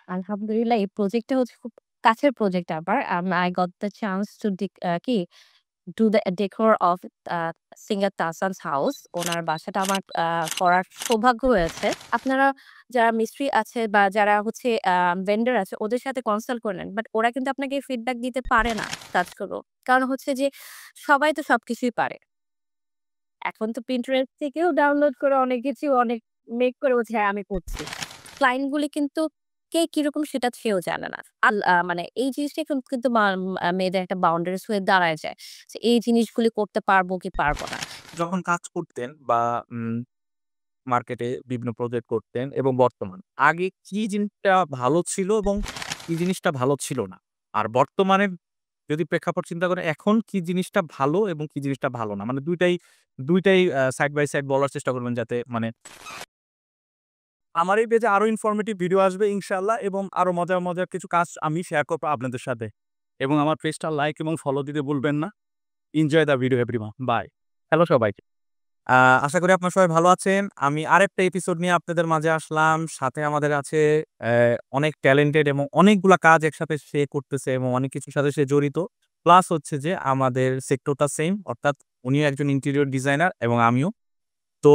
আলহামদুলিল্লাহ এই প্রজেক্টটা হচ্ছে খুব কাছের প্রজেক্ট আমার। I got the chance to do the decor of singer Tahsan's house. ওনার বাসাটা আমার করার সৌভাগ্য হয়েছে। আপনারা যারা মিস্ত্রি আছে বা যারা হচ্ছে ভেন্ডর আছে ওদের সাথে কনসাল্ট করে নেন। বাট ওরা কিন্তু আপনাকে ফিডব্যাক দিতে পারে না কাজগুলো। কারণ হচ্ছে যে সবাই তো সবকিছুই পারে। এখন তো Pinterest থেকেও ডাউনলোড করে অনেক কিছু অনেক মেক করে বলছে, "হ্যাঁ, আমি করছি।" ক্লায়েন্ট গুলি কিন্তু কে কিরকম সেটা সেও জানে না। মানে এই জিনিসটা কিন্তু মেয়েদের একটা বাউন্ডারিজ হয়ে দাঁড়ায় যায়। যে এই জিনিসগুলি করতে পারবো কি পারবো না। যখন কাজ করতেন বা মার্কেটে বিভিন্ন প্রজেক্ট করতেন এবং বর্তমান, আগে কি জিনিসটা ভালো ছিল এবং কি জিনিসটা ভালো ছিল না? আর বর্তমানে যদি প্রেক্ষাপট চিন্তা করেন, এখন কি জিনিসটা ভালো এবং কি জিনিসটা ভালো না? মানে ২টাই সাইড বাই সাইড বলার চেষ্টা করবেন যাতে মানে আমার এই পেজে আরো ইনফরমেটিভ ভিডিও আসবে ইনশাআল্লাহ এবং আরো মজার, মজার কিছু কাজ আমি শেয়ার করব আপনাদের সাথে। এবং আমার পেজটা লাইক এবং ফলো দিতে ভুলবেন না। Enjoy the video everyone. Bye. Hello সবাইকে। আ আশা করি আপনারা সবাই ভালো আছেন। আমি আরেকটা এপিসোড নিয়ে আপনাদের মাঝে আসলাম। সাথে আমাদের আছে অনেক ট্যালেন্টেড এবং অনেকগুলা কাজ একসাথে সে করতেছে এবং অনেক কিছুর সাথে সে জড়িত। প্লাস হচ্ছে যে আমাদের সেক্টরটা সেম অর্থাৎ উনিও একজন ইন্টেরিয়র ডিজাইনার এবং আমিও। তো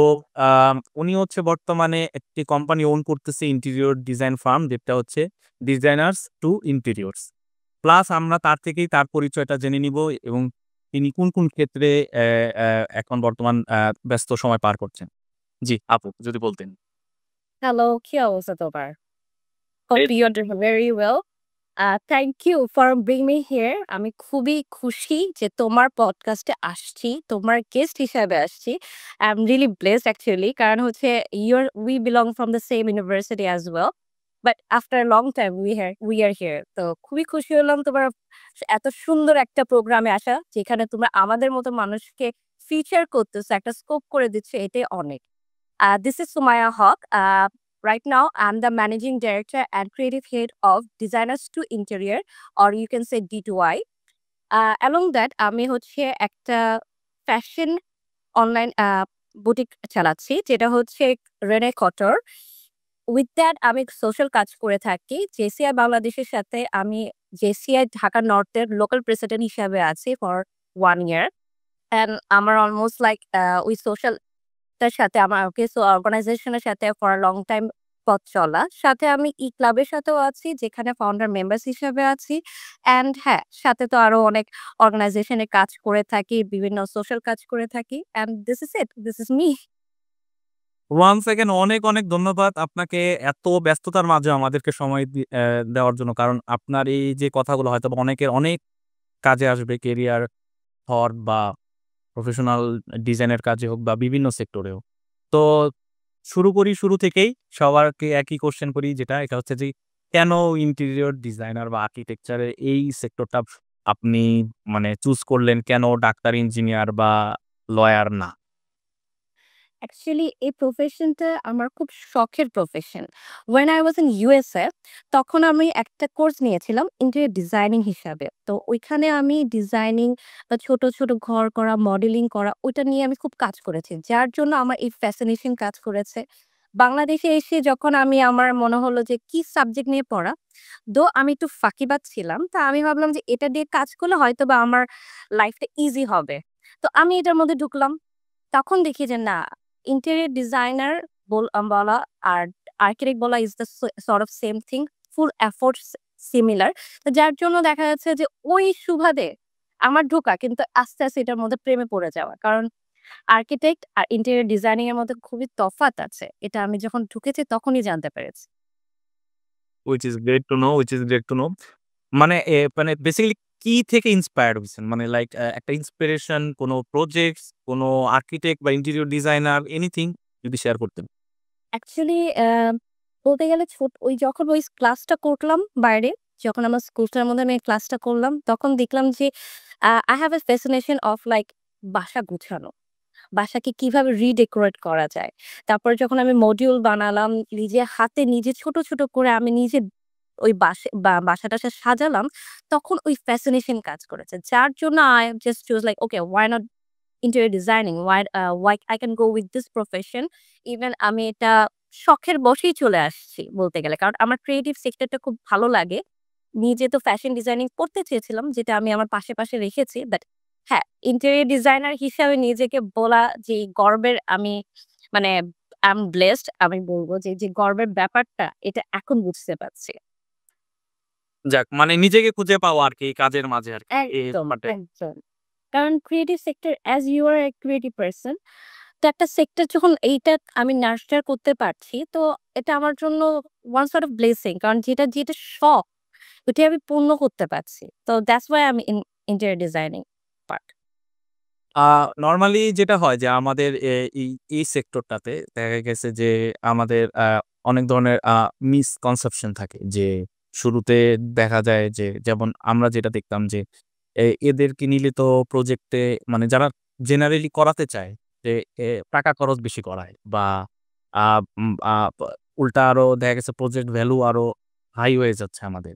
উনি হচ্ছে বর্তমানে একটি কোম্পানি ওন করতেছে ইন্টেরিয়র ডিজাইন ফার্ম যেটা হচ্ছে ডিজাইনার্স টু ইন্টেরিয়র্স। প্লাস আমরা তার থেকেই তার পরিচয়টা জেনে নিব এবং তিনি কোন ক্ষেত্রে এখন বর্তমান ব্যস্ত সময় পার করছেন। জি, আপু যদি বলতেন। হ্যালো, কি অবস্থা তোমার? Hope you're doing very well. Thank you for bringing me here. আমি খুবই খুশি যে তোমার পডকাস্টে আসছি। তোমার গেস্ট হিসাবে আসছি। I'm really blessed actually কারণ হচ্ছে we belong from the same university as well. But after a long time we are here. তো খুবই খুশি হলাম তোমার এত সুন্দর একটা প্রোগ্রামে আসা যেখানে তোমরা আমাদের মতো মানুষকে ফিচার করতেছো, একটা স্কোপ করে দিচ্ছ এটাই অনেক। This is Sumaya Haq. Right now, I'm the managing director and creative head of Designers to Interior, or you can say D2I. Along that, আমি হচ্ছে একটা ফ্যাশন অনলাইন বুটিক চালাচ্ছি যেটা হচ্ছে রেনে কটর। উইথ দ্যাট আমি সোশ্যাল কাজ করে থাকি। জেসিআই বাংলাদেশের সাথে আমি জেসিআই ঢাকা নর্থের লোকাল প্রেসিডেন্ট হিসাবে আছি ফর 1 ইয়ার। অ্যান্ড আমার অলমোস্ট লাইক ওই সোশ্যাল টার সাথে আমার কিছু অর্গানাইজেশনের সাথে ফর আ লং টাইম পথ চলা। সাথে আমি ক্লাবের সাথেও আছি যেখানে ফাউন্ডার মেম্বার্স হিসেবে আছি। অ্যান্ড হ্যাঁ, সাথে তো আরো অনেক অর্গানাইজেশনে কাজ করে থাকি, বিভিন্ন সোশ্যাল কাজ করে থাকি। And this is it. This is me. Once again অনেক ধন্যবাদ আপনাকে এত ব্যস্ততার মাঝে আমাদেরকে সময় দেওয়ার জন্য। কারণ আপনার এই যে কথাগুলো হয়তোবা অনেকের অনেক কাজে আসবে কেরিয়ার থট বা প্রফেশনাল ডিজাইনের কাজে হোক বা বিভিন্ন সেক্টরে হোক। তো শুরু থেকেই সবারকে একই কোয়েশ্চেন করি যেটা এটা হচ্ছে যে কেন ইন্টেরিয়র ডিজাইনার বা আর্কিটেকচার এর এই সেক্টরটা আপনি মানে চুজ করলেন? কেন ডাক্তার, ইঞ্জিনিয়ার বা লয়ার না? অ্যাকচুয়ালি এই প্রফেশনটা আমার খুব শখের profession. When I was in USA তখন আমি একটা কোর্স নিয়েছিলাম ইন্টেরিয়র ডিজাইনিং হিসাবে। তো ওইখানে আমি ডিজাইনিং বা ছোট, ছোট ঘর করা, মডেলিং করা ওইটা নিয়ে আমি খুব কাজ করেছি। যার জন্য আমার এই ফ্যাসিনেশন কাজ করেছে। বাংলাদেশে এসে যখন আমি আমার মনে হলো যে কি সাবজেক্ট নিয়ে পড়া, আমি একটু ফাঁকিবাজ ছিলাম। তো আমি ভাবলাম যে এটা দিয়ে কাজ করলে হয়তোবা আমার লাইফটা ইজি হবে। তো আমি এটার মধ্যে ঢুকলাম। তখন দেখি যে না, ইন্টেরিয়র ডিজাইনার বলা আর আর্কিটেক্ট বলা is the sort of same thing. Full efforts similar. তো যার জন্য দেখা যাচ্ছে যে ওই সুবাদে আমার ঢোকা কিন্তু আস্তে, আস্তে এটার মধ্যে প্রেমে পড়ে যাওয়া। কারণ আর্কিটেক্ট আর ইন্টেরিয়র ডিজাইনিং এর মধ্যে খুবই তফাৎ আছে। এটা আমি যখন ঢুকেছি তখনই জানতে পেরেছি। which is great to know, which is great to know. মানে বেসিক্যালি কি থেকে ইন্সপায়ার্ড হইছেন? মানে লাইক একটা ইন্সপিরেশন, কোনো প্রজেক্টস, কোনো আর্কিটেক্ট বা ইন্টেরিয়র ডিজাইনার এনিথিং যদি শেয়ার করতেন। অ্যাকচুয়ালি বলতে গেলে ওই যখন ওই ক্লাসটা করলাম বাইরে, যখন আমার স্কুলটার মধ্যে আমি ক্লাসটা করলাম, তখন দেখলাম যে I have a fascination of like বাসা গুছানো। বাসাকে কিভাবে রিডেকোরেট করা যায়। তারপরে যখন আমি মডিউল বানালাম, নিজে হাতে নিজে ছোট, ছোট করে আমি নিজে ওই বাসা-টাসা সাজালাম, তখন ওই ফ্যাসিনেশন কাজ করেছে। যার জন্য I just choose like okay why not interior designing, why I can go with this profession. Even আমি এটা শখের বশেই চলে আসছি বলতে গেলে। কারণ আমার ক্রিয়েটিভ সেক্টরটা খুব ভালো লাগে। নিজে তো ফ্যাশন ডিজাইনিং পড়তে চেয়েছিলাম, যেটা আমি আমার পাশে রেখেছি। বাট হ্যাঁ, ইন্টেরিয়র ডিজাইনার হিসাবে নিজেকে বলা যে গর্বের, আমি মানে আই এম ব্লেসড, আমি বলব যে গর্বের ব্যাপারটা এটা এখন বুঝতে পারছি। যাক, মানে নিজেকে খুঁজে পাওয়া আরকি কাজের মাঝে আরকি। এই একদম, ব্যাপারটাই। একদম। কারণ creative sector, as you are a creative person, তো একটা সেক্টর যখন এইটা আমি নার্চার করতে পারছি, তো এটা আমার জন্য ওয়ান সর্ট অফ ব্লেসিং। কারণ যেটা শখ, ওইটাই আমি পূর্ণ করতে পারছি। তো দ্যাটস ওয়াই আমি ইন্টেরিয়র ডিজাইনিং পার্ট। আ নরমালি যেটা হয় যে আমাদের এই সেক্টরটাতে দেখা গেছে যে আমাদের অনেক ধরনের মিসকনসেপশন থাকে যে শুরুতে দেখা যায় যে যেমন আমরা যেটা দেখতাম যে এদেরকে নিলে তো প্রজেক্টে মানে যারা জেনারেলি করাতে চায় যে টাকা খরচ বেশি করায় বা আ উম আ প উল্টা আরো দেখা গেছে প্রজেক্ট ভ্যালু আরো হাই হয়ে যাচ্ছে আমাদের।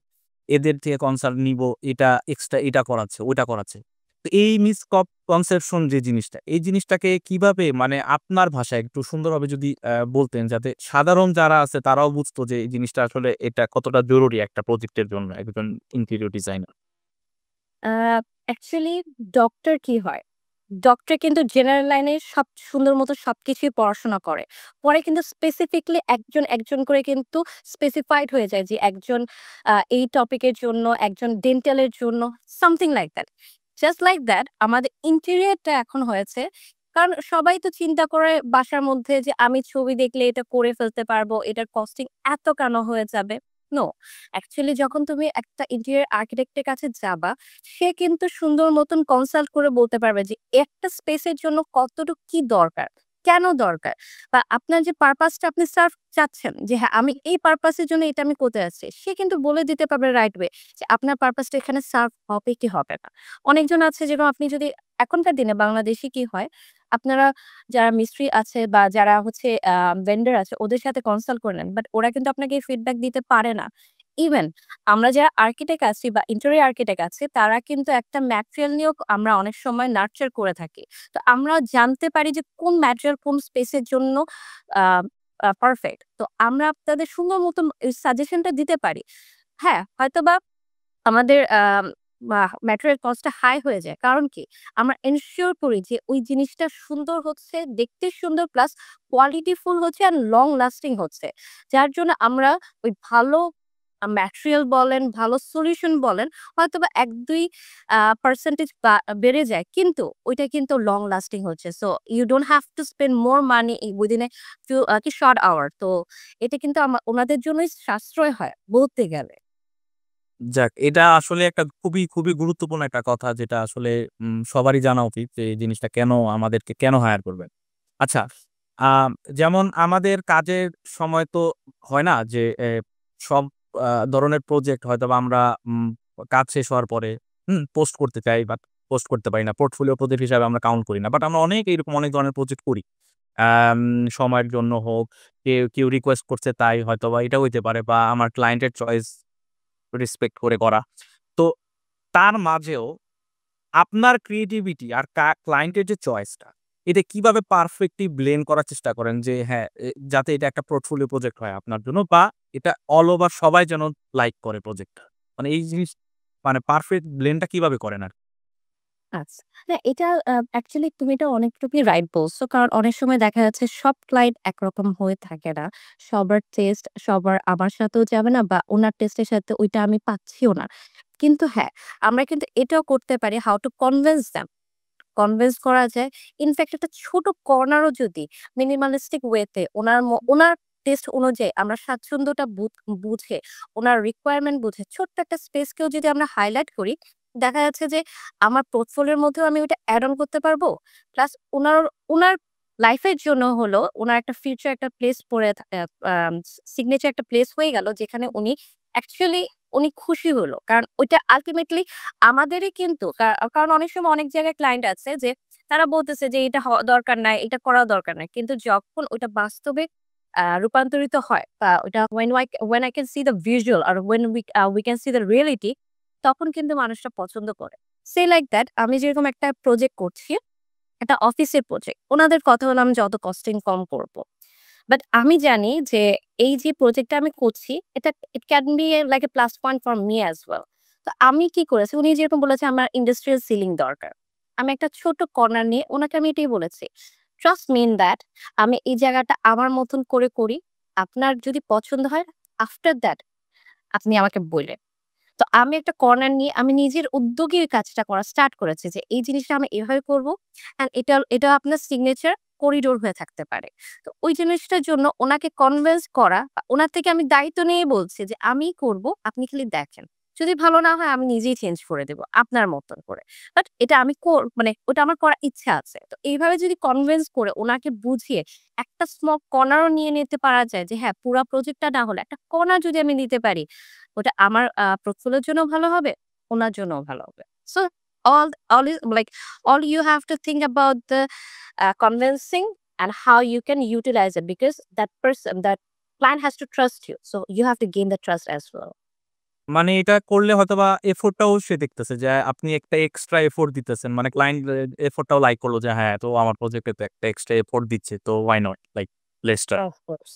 এদের থেকে কনসাল্ট নিবো, এটা এক্সট্রা এটা করাচ্ছে, ওইটা করাচ্ছে। তো এই কনসেপশন যে জিনিসটা, এই জিনিসটাকে কিভাবে মানে আপনার ভাষায় একটু সুন্দরভাবে যদি বলতেন যাতে সাধারণ যারা আছে তারাও বুঝতো যে এই জিনিসটা আসলে এটা কতটা জরুরি একটা প্রজেক্টের জন্য একজন ইন্টেরিয়র ডিজাইনার। আ অ্যাকচুয়ালি ডক্টর কি হয়? ডক্টর কিন্তু জেনারেল লাইনে সব সুন্দর মতো সবকিছুই পড়াশোনা করে। পরে কিন্তু স্পেসিফিকলি একজন করে কিন্তু স্পেসিফাইড হয়ে যায় যে একজন এই টপিকের জন্য, একজন ডেন্টালের জন্য, something like that. Just like that আমাদের ইন্টেরিয়রটা এখন হয়েছে। কারণ সবাই তো চিন্তা করে বাসার মধ্যে যে আমি ছবি দেখলে এটা করে ফেলতে পারবো, এটার কস্টিং এত কেন হয়ে যাবে? নো। অ্যাকচুয়ালি যখন তুমি একটা ইন্টেরিয়র আর্কিটেক্ট এর কাছে যাবা, সে কিন্তু সুন্দর মতন কনসাল্ট করে বলতে পারবে যে একটা স্পেসের জন্য কতটুকু কি দরকার, কেন দরকার? বা আপনার যে পারপাসটা আপনি সার্ভ চাচ্ছেন যে হ্যাঁ, আমি এই পারপাসের জন্য এটা আমি করতে যাচ্ছি। সে কিন্তু বলে দিতে পারবে রাইট ওয়ে যে আপনার পারপাসটা এখানে সার্ভ হবে কি হবে না। অনেকজন আছে যেরকম আপনি যদি এখনকার দিনে বাংলাদেশে কি হয়, আপনারা যারা মিস্ত্রি আছে বা যারা হচ্ছে ভেন্ডর আছে ওদের সাথে কনসাল্ট করে নেন। বাট ওরা কিন্তু আপনাকে ফিডব্যাক দিতে পারে না। ইভেন আমরা যারা আর্কিটেক্ট আছি বা ইন্টেরিয়র আর্কিটেক্ট আছে, তারা কিন্তু একটা ম্যাটেরিয়াল নিয়েও আমরা অনেক সময় নার্চার করে থাকি। তো আমরা জানতে পারি যে কোন ম্যাটেরিয়াল কোন স্পেসের জন্য আ আ পারফেক্ট। তো আমরা আপনাদের সুন্দর মতো এই সাজেশনটা দিতে পারি। হ্যাঁ, হয়তোবা আমাদের ম্যাটেরিয়াল কস্টটা হাই হয়ে যায়। কারণ কি? আমরা এনশিওর করি যে ওই জিনিসটা সুন্দর হচ্ছে, দেখতে সুন্দর প্লাস কোয়ালিটি ফুল হচ্ছে আর লং লাস্টিং হচ্ছে। যার জন্য আমরা ওই ভালো ম্যাটেরিয়াল বলেন, ভালো সলিউশন বলেন, হয়তোবা ১-২ পার্সেন্টেজ বেড়ে যায়। কিন্তু ওইটা কিন্তু লং লাস্টিং হচ্ছে। So you don't have to spend more money within a few কি শর্ট আওয়ার। তো এটা কিন্তু উনাদের জন্যই সাশ্রয় হয় বলতে গেলে। যাক, এটা আসলে একটা খুবই গুরুত্বপূর্ণ একটা কথা যেটা আসলে সবারই জানা উচিত যে এই জিনিসটা কেন আমাদেরকে কেন হায়ার করবেন। আচ্ছা, আ যেমন আমাদের কাজের সময় তো হয় না যে সব ধরনের প্রজেক্ট হয়তোবা আমরা কাজ শেষ হওয়ার পরে পোস্ট করতে চাই বাট পোস্ট করতে পারি না। পোর্টফোলিও প্রজেক্ট হিসাবে আমরা কাউন্ট করি না। বাট আমরা অনেক ধরনের প্রজেক্ট করি। আম সময়ের জন্য হোক, কেউ রিকোয়েস্ট করছে তাই হয়তোবা এটা হইতে পারে বা আমার ক্লায়েন্টের চয়েস রেসপেক্ট করে করা। তো তার মাঝেও আপনার ক্রিয়েটিভিটি আর ক্লায়েন্টের যে চয়েসটা, এটা কিভাবে পারফেক্টলি ব্লেন্ড করার চেষ্টা করেন যে হ্যাঁ, যাতে এটা একটা পোর্টফোলিও প্রজেক্ট হয় আপনার জন্য বা এটা অল ওভার সবাই যেন লাইক করে প্রজেক্টটা। মানে এই জিনিস মানে পারফেক্ট ব্লেন্ডটা কিভাবে করেন আর? আচ্ছা। না এটা অ্যাকচুয়ালি তুমি এটা অনেকটুকুই রাইট বলছো। কারণ অনেক সময় দেখা যাচ্ছে সব ক্লায়েন্ট একরকম হয়ে থাকে না। সবার টেস্ট সবার আমার সাথেও যাবে না বা উনার টেস্টের সাথে ওইটা আমি পাচ্ছিও না। কিন্তু হ্যাঁ, আমরা কিন্তু এটাও করতে পারি how to convince them. Convince করা যায়। ইনফেক্ট একটা ছোট কর্নারও যদি মিনিমালিস্টিক ওয়েতে উনার টেস্ট অনুযায়ী আমরা স্বাচ্ছন্দ্যটা বুঝে, উনার রিকোয়ারমেন্ট বুঝে ছোট্ট একটা স্পেসকেও যদি আমরা হাইলাইট করি, দেখা যাচ্ছে যে আমার পোর্টফোলিওর মধ্যেও আমি ওটা এড অন করতে পারবো। প্লাস উনার লাইফ এর জন্য হলো উনার একটা ফিউচার একটা প্লেস পড়ে থা আ আম সিগনেচার একটা প্লেস হয়ে গেল যেখানে অ্যাকচুয়ালি উনি খুশি হলো। কারণ ওইটা আল্টিমেটলি আমাদেরই কিন্তু কারণ অনেক সময় অনেক জায়গায় ক্লায়েন্ট আছে যে তারা বলতেছে যে এটা হওয়া দরকার নাই, এটা করাও দরকার নাই। কিন্তু যখন ওইটা বাস্তবে রূপান্তরিত হয় বা ওইটা when I can see the visual or when we can see the reality, তখন কিন্তু মানুষরা পছন্দ করে। সে লাইক দ্যাট আমি যেরকম একটা প্রজেক্ট করছি, একটা অফিসের প্রজেক্ট। ওনাদের কথা হলো আমি যত কস্টিং কম করব। বাট আমি জানি যে এই যে প্রজেক্টটা আমি করছি এটা it can be like a plus point for me as well. তো আমি কি করেছি, উনি যেরকম বলেছে আমার ইন্ডাস্ট্রিয়াল সিলিং দরকার। আমি একটা ছোট কর্নার নিয়ে উনাকে আমি এটাই বলেছি। ট্রাস্ট মি ইন দ্যাট আমি এই জায়গাটা আমার মতন করে করি। আপনার যদি পছন্দ হয় আফটার দ্যাট আপনি আমাকে বইলেন। তো আমি একটা কর্নার নিয়ে আমি নিজের উদ্যোগে ওই কাজটা করা স্টার্ট করেছি যে এই জিনিসটা আমি এভাবে করব। অ্যান্ড এটা আপনার সিগনেচার করিডোর হয়ে থাকতে পারে। তো ওই জিনিসটার জন্য ওনাকে কনভিন্স করা বা ওনার থেকে আমি দায়িত্ব নিয়ে বলছি যে আমিই করব, আপনি খালি দেখেন। যদি ভালো না হয় আমি নিজেই চেঞ্জ করে দেব আপনার মতন করে। বাট এটা আমি মানে ওটা আমার করার ইচ্ছা আছে। তো এইভাবে যদি কনভিন্স করে ওনাকে বুঝিয়ে একটা স্মল কর্নারও নিয়ে নিতে পারা যায় যে হ্যাঁ, পুরা প্রজেক্টটা না হলে একটা কর্নার যদি আমি নিতে পারি ওটা আমার পোর্টফোলিওর জন্যও ভালো হবে, ওনার জন্যও ভালো হবে। So all is like all you have to think about the convincing and how you can utilize it because that client has to trust you. So you have to gain the trust as well. মানে এটা করলে হয়তোবা এফোর্টটাও সে দেখতেছে যে আপনি একটা extra effort দিতেছেন। মানে ক্লায়েন্ট এফোর্টটাও লাইক করলো যে হ্যাঁ, তো আমার প্রজেক্টে তো একটা এক্সট্রা এফোর্ট দিচ্ছে। তো why not? Like let's try. Of course.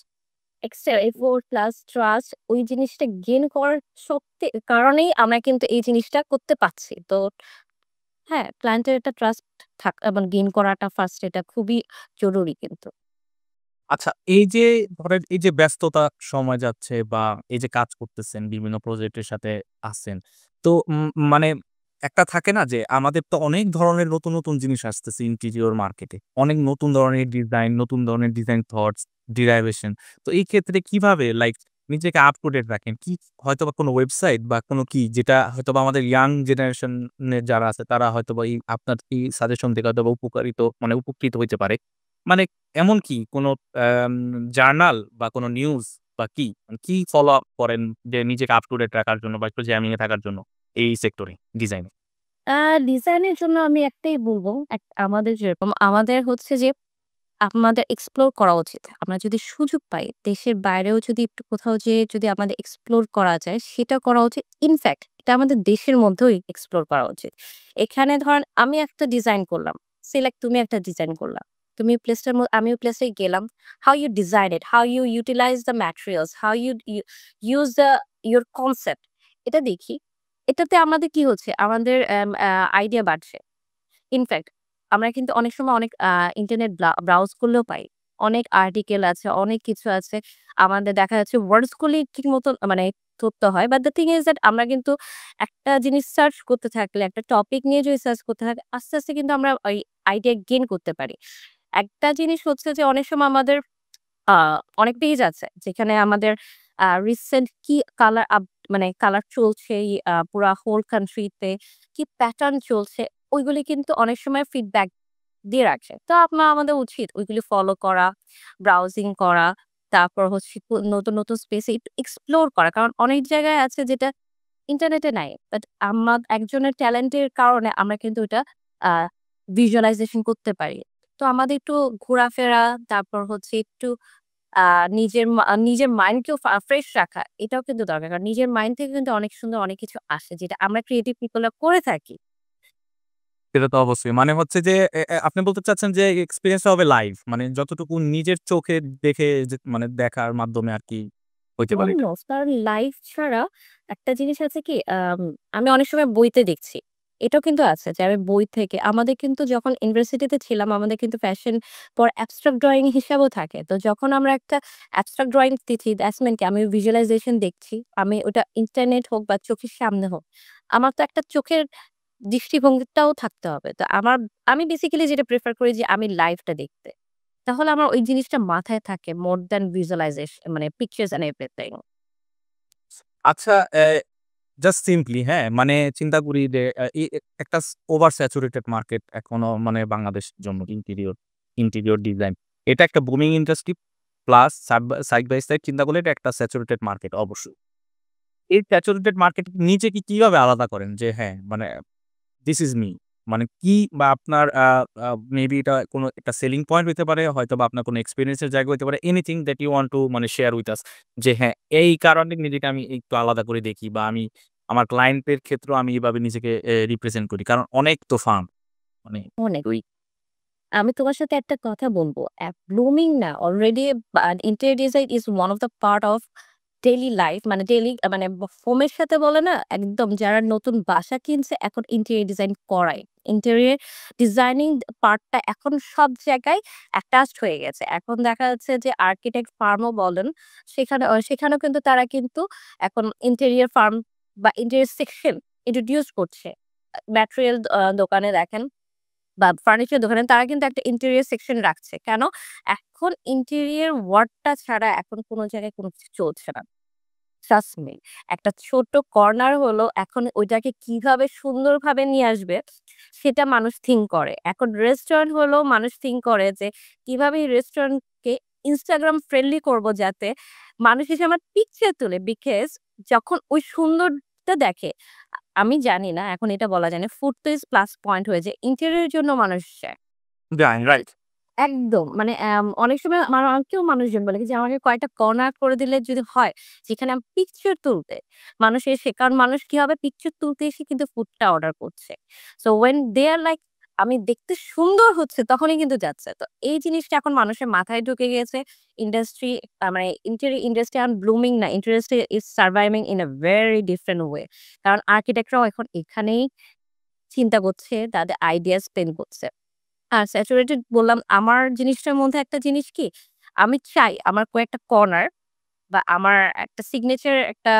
Extra effort plus trust ওই জিনিসটা গেইন করার কারণেই আমরা কিন্তু এই জিনিসটা করতে পারছি। তো হ্যাঁ, ক্লায়েন্টের একটা ট্রাস্ট এবং গেইন করাটা ফার্স্ট এটা খুবই জরুরি কিন্তু। আচ্ছা, এই যে ধরেন এই যে ব্যস্ততা সময় যাচ্ছে বা এই যে কাজ করতেছেন, বিভিন্ন প্রজেক্টের সাথে আছেন। তো মানে একটা থাকে না যে আমাদের তো অনেক ধরনের নতুন, নতুন জিনিস আসতেছে ইন্টেরিয়র মার্কেটে। অনেক নতুন ধরনের ডিজাইন, নতুন ধরনের ডিজাইন থটস, ডেরাইভেশন। তো এই ক্ষেত্রে কিভাবে লাইক নিজেকে আপ টু ডেট রাখেন? কি হয়তোবা কোনো ওয়েবসাইট বা কোনো কি যেটা হয়তোবা আমাদের ইয়াং জেনারেশন এর যারা আছে তারা হয়তোবা এই আপনার এই সাজেশন থেকে হয়তোবা উপকৃত হইতে পারে। মানে এমন কি কোনো আম জার্নাল বা কোনো নিউজ বা কি? মানে কি ফলো আপ করেন যে নিজেকে আপ টু ডেট রাখার জন্য বা একটু জ্যামিং এ থাকার জন্য এই সেক্টরে, ডিজাইনে? আ ডিজাইনের জন্য আমি একটাই বলব, আমাদের যেরকম আমাদের হচ্ছে যে আমাদের এক্সপ্লোর করা উচিত। আমরা যদি সুযোগ পাই, দেশের বাইরেও যদি একটু কোথাও যেয়ে যদি আমাদের এক্সপ্লোর করা যায়, সেটা করা উচিত। ইনফেক্ট এটা আমাদের দেশের মধ্যেই এক্সপ্লোর করা উচিত। এখানে ধরেন আমি একটা ডিজাইন করলাম। সিলেক্ট তুমি একটা ডিজাইন করলা। তুমি প্লেসটার আমি ওই প্লেসে গেলাম। How you design it, how you utilize the materials, how use your concept এটা দেখি। এটাতে আমাদের কি হচ্ছে? আমাদের আইডিয়া বাড়ছে। ইনফেক্ট আমরা কিন্তু অনেক সময় অনেক ইন্টারনেট ব্রাউজ করলেও পাই। অনেক আর্টিকেল আছে, অনেক কিছু আছে। আমাদের দেখা যাচ্ছে ওয়ার্ডস গুলি ঠিক মতো মানে ধরতে হয়। But the thing is that আমরা কিন্তু একটা জিনিস সার্চ করতে থাকলে, একটা টপিক নিয়ে যদি সার্চ করতে থাকি, আস্তে, আস্তে কিন্তু আমরা ওই আইডিয়া গেইন করতে পারি। একটা জিনিস হচ্ছে যে অনেক সময় আমাদের আ অনেক পেজ আছে যেখানে আমাদের রিসেন্ট কি কালার মানে কালার চলছে পুরা হোল কান্ট্রি তে কি প্যাটার্ন চলছে ওইগুলি কিন্তু অনেক সময় ফিডব্যাক দিয়ে রাখে। তো আমাদের উচিত ওইগুলি ফলো করা, ব্রাউজিং করা, তারপর হচ্ছে নতুন, নতুন স্পেস এ একটু এক্সপ্লোর করা। কারণ অনেক জায়গায় আছে যেটা ইন্টারনেটে নাই। বাট একজনের ট্যালেন্টের কারণে আমরা কিন্তু ওটা আ ভিজুয়ালাইজেশন করতে পারি। তো আমাদের একটু ঘোরাফেরা, তারপর হচ্ছে একটু আ নিজের মাইন্ডকেও ফ্রেশ রাখা এটাও কিন্তু দরকার। কারণ নিজের মাইন্ড থেকে কিন্তু অনেক সুন্দর অনেক কিছু আসে যেটা আমরা ক্রিয়েটিভ পিপল রা করে থাকি। সেটা তো অবশ্যই। মানে হচ্ছে যে আপনি বলতে চাচ্ছেন যে এক্সপেরিয়েন্স টা হবে লাইভ। মানে যতটুকু নিজের চোখে দেখে যে মানে দেখার মাধ্যমে আরকি হইতে পারে এটা। অলমোস্ট কারণ লাইফ ছাড়া একটা জিনিস আছে কি আমি অনেক সময় বইতে দেখছি। এটাও কিন্তু আছে যে আমি বই থেকে আমাদের কিন্তু যখন ইউনিভার্সিটিতে ছিলাম আমাদের কিন্তু ফ্যাশন পর অ্যাবস্ট্রাক্ট ড্রইং হিসাবেও থাকে। তো যখন আমরা একটা অ্যাবস্ট্রাক্ট ড্রইং দিচ্ছি দ্যাটস মিন কি আমি ভিজুয়ালাইজেশন দেখছি। আমি ওটা ইন্টারনেট হোক বা চোখের সামনে হোক। আমার তো একটা চোখের দৃষ্টিভঙ্গিটাও থাকতে হবে। তো আমি বেসিক্যালি যেটা প্রেফার করি যে আমি লাইভটা দেখতে। তাহলে আমার ওই জিনিসটা মাথায় থাকে মোর দ্যান ভিজুয়ালাইজেশন মানে পিকচার্স অ্যান্ড এভরিথিং। আচ্ছা জাস্ট সিম্পলি হ্যাঁ, মানে চিন্তা করি যে একটা ওভার স্যাচুরেটেড মার্কেট এখনো মানে বাংলাদেশের জন্য ইন্টেরিয়র ডিজাইন। এটা একটা booming industry plus side by side চিন্তা করলে এটা একটা স্যাচুরেটেড মার্কেট অবশ্যই। এই স্যাচুরেটেড মার্কেট নিজেকে কিভাবে আলাদা করেন যে হ্যাঁ, মানে দিস ইস মি। মানে কি বা আপনার আ আ মেবি এটা কোনো একটা সেলিং পয়েন্ট হইতে পারে, হয়তোবা আপনার কোনো এক্সপেরিয়েন্স এর জায়গা হইতে পারে। Anything that you want to মানে শেয়ার উইথ আস যে হ্যাঁ, এই কারণে নিজেকে আমি একটু আলাদা করে দেখি বা আমি আমার ক্লায়েন্টের ক্ষেত্রেও আমি এভাবে নিজেকে রিপ্রেজেন্ট করি। কারণ অনেক তো ফার্ম মানে অনেক। ওই আমি তোমার সাথে একটা কথা বলব। ব্লুমিং না already interior design is one of the part of daily life মানে ডেইলি মানে হোমের সাথে বলে না একদম যারা নতুন বাসা কিনছে এখন ইন্টেরিয়র ডিজাইন করায়। ইন্টেরিয়র ডিজাইনিং পার্টটা এখন সব জায়গায় অ্যাটাচড হয়ে গেছে। এখন দেখা যাচ্ছে যে আর্কিটেক্ট ফার্মও বলেন সেখানেও কিন্তু তারা কিন্তু এখন ইন্টেরিয়র ফার্ম বা ইন্টেরিয়র সেকশন ইন্ট্রোডিউস করছে। ম্যাটেরিয়াল দোকানে দেখেন বা ফার্নিচার দোকানে তারা কিন্তু একটা ইন্টেরিয়র সেকশন রাখছে। কেন? এখন ইন্টেরিয়র ওয়ার্কটা ছাড়া এখন কোন জায়গায় কোন কিছু চলছে না। Trust me. একটা ছোট্ট কর্নার হলো এখন ওইটাকে কিভাবে সুন্দরভাবে নিয়ে আসবে সেটা মানুষ থিংক করে। এখন রেস্টুরেন্ট হলেও মানুষ থিংক করে যে কিভাবে এই রেস্টুরেন্টকে Instagram ফ্রেন্ডলি করব যাতে মানুষ এসে আমার পিকচার তোলে। বিকজ যখন ওই সুন্দরটা দেখে আমি জানি না এখন এটা বলা যায় না। ফুড তো ইস প্লাস পয়েন্ট হয়ে যায়। ইন্টেরিয়র এর জন্য মানুষ যায়। রাইট। একদম। মানে অনেক সময় আমাকেও মানুষজন বলে যে আমাকে কয়েকটা কর্নার করে দিলে যদি হয়, যেখানে আমি পিকচার তুলতে মানুষ এসে কারণ মানুষ কি হবে পিকচার তুলতে এসে কিন্তু ফুডটা অর্ডার করছে। So when they are like আমি দেখতে সুন্দর হচ্ছে তখনই কিন্তু যাচ্ছে। তো এই জিনিসটা এখন মানুষের মাথায় ঢুকে গিয়েছে। ইন্ডাস্ট্রি মানে ইন্টেরিয়র ইন্ডাস্ট্রি এখন ব্লুমিং না, industry is surviving in a very different way. কারণ আর্কিটেক্টরাও এখন এখানেই চিন্তা করছে, তাদের আইডিয়া স্পেন্ড করছে। স্যাচুরেটেড বললাম, আমার জিনিসটার মধ্যে একটা জিনিস কি, আমি চাই আমার কয়েকটা কর্নার বা আমার একটা সিগনেচার একটা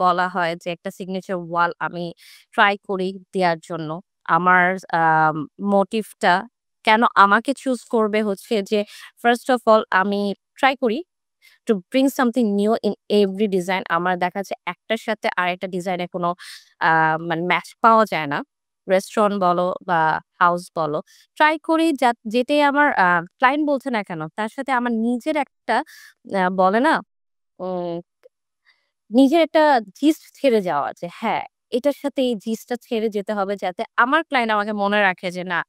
বলা হয় যে একটা সিগনেচার ওয়াল আমি ট্রাই করি দেয়ার জন্য। আমার আম মোটিভটা কেন আমাকে চুজ করবে হচ্ছে যে ফার্স্ট অফ অল আমি ট্রাই করি to bring something new in every design. আমার দেখা যাচ্ছে একটার সাথে আরেকটা ডিজাইনের কোনো আ মানে ম্যাচ পাওয়া যায় না। রেস্টুরেন্ট বলো বা হাউস বলো। ট্রাই করি যেটাই আমার ক্লায়েন্ট বলছে না কেন, তার সাথে আমার নিজের একটা বলে না উম নিজের একটা জিস্ট ছেড়ে যাওয়া যে হ্যাঁ, এটার সাথে এই জিস্টটা ছেড়ে যেতে হবে যাতে আমার ক্লায়েন্ট আমাকে মনে রাখে যে না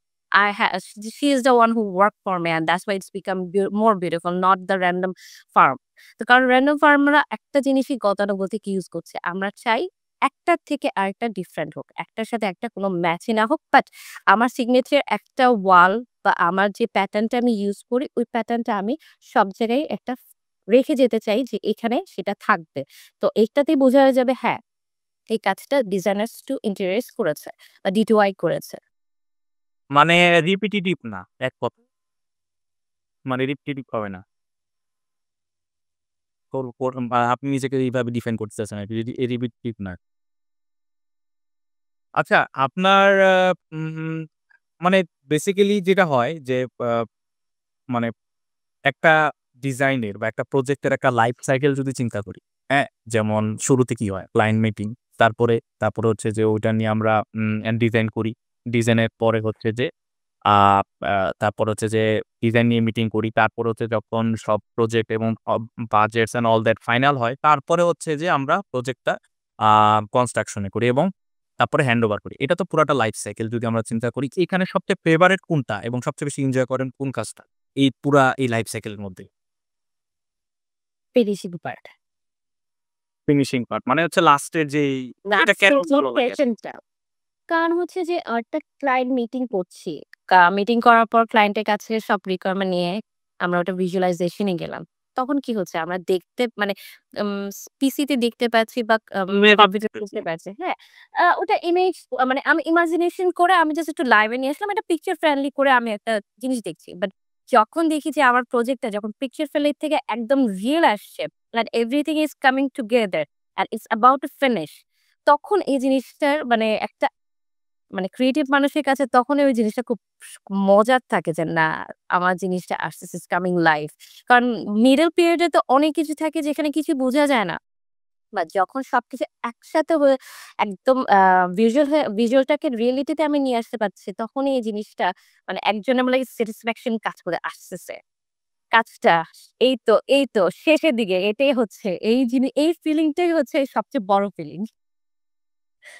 she is the one who worked for me and that's why it's become more beautiful not the random farm. তো কারণ random ফার্মরা একটা জিনিসই গতানুগতিক ইউজ করছে। আমরা চাই একটার থেকে আরেকটা ডিফারেন্ট হোক। একটার সাথে একটা কোনো ম্যাচই না হোক। বাট আমার সিগনেচার একটা ওয়াল বা আমার যে প্যাটার্নটা আমি ইউজ করি ওই প্যাটার্নটা আমি সব জায়গায় একটা রেখে যেতে চাই যে এখানে সেটা থাকবে। তো এইটাতেই বোঝা যাবে হ্যাঁ, এই কাজটা ডিজাইনার্স টু ইন্টেরিয়র্স করেছে বা DIY করেছে। মানে রিপিটিটিভ না এক কথায়। মানে রিপিটিটিভ হবে না। আপনি নিজেকে এইভাবে ডিফাইন করতে চাচ্ছেন আরকি। রিপিটিটিভ না। আচ্ছা আপনার মানে বেসিক্যালি যেটা হয় যে আ মানে একটা ডিজাইনের বা একটা প্রজেক্টের একটা লাইফ সাইকেল যদি চিন্তা করি, হ্যাঁ? যেমন শুরুতে কি হয়? Client meeting. তারপরে হচ্ছে যে ওইটা নিয়ে আমরা ডিজাইন করি। ডিজাইনের পরে হচ্ছে যে আ আ তারপর হচ্ছে যে ডিজাইন নিয়ে মিটিং করি। তারপর হচ্ছে যখন সব প্রজেক্ট এবং বাজেটস অ্যান্ড অল দ্যাট ফাইনাল হয়, তারপরে হচ্ছে যে আমরা প্রজেক্টটা আ কনস্ট্রাকশন এ করি এবং তারপরে হ্যান্ডওভার করি। এটা তো পুরাটা লাইফ সাইকেল যদি আমরা চিন্তা করি। এখানে সবচেয়ে ফেভারাইট কোনটা এবং সবচেয়ে বেশি এনজয় করেন কোন কাজটা? এই লাইফ সাইকেল এর মধ্যে? Finishing part. ফিনিশিং পার্ট মানে হচ্ছে লাস্টের যেই এটা দ্যাটস কেন দ্য ভালো লাগে? পেশেন্টটা। কারণ হচ্ছে যে একটা ক্লায়েন্ট মিটিং করছি। মিটিং করার পর ক্লায়েন্টের কাছে সব রিকোয়ারমেন্ট নিয়ে আমরা ওটা ভিজুয়ালাইজেশন এ গেলাম। তখন কি হচ্ছে আমরা দেখতে মানে পিসিতে দেখতে পাচ্ছি বা কম্পিউটারে দেখতে পাচ্ছি। হ্যাঁ? ওটা ইমেজ মানে আমি ইমাজিনেশন করে আমি জাস্ট একটু লাইভ এ নিয়ে আসলাম। এটা পিকচার ফ্রেন্ডলি করে আমি একটা জিনিস দেখছি। বাট যখন দেখি যে আমার প্রজেক্টটা যখন পিকচার ফ্রেন্ডলি থেকে একদম রিয়াল আসছে, and everything is coming together and it's about to finish তখন এই জিনিসটার মানে একটা মানে ক্রিয়েটিভ মানুষের কাছে তখনই ওই জিনিসটা খুব মজার থাকে যে না আমার জিনিসটা আসতেছে কামিং লাইভ। কারণ মিডল পিরিয়ড এ তো অনেক কিছু থাকে যেখানে কিছু বোঝা যায় না। বা যখন সবকিছু একসাথে হয়ে একদম ভিজুয়ালটাকে রিয়েলিটিতে আমি নিয়ে আসতে পারছি তখনই এই জিনিসটা মানে একজনের বলে স্যাটিসফ্যাকশন কাজ করে আসতেছে। কাজটা এই তো শেষের দিকে এটাই হচ্ছে এই ফিলিংটাই হচ্ছে সবচেয়ে বড় ফিলিং।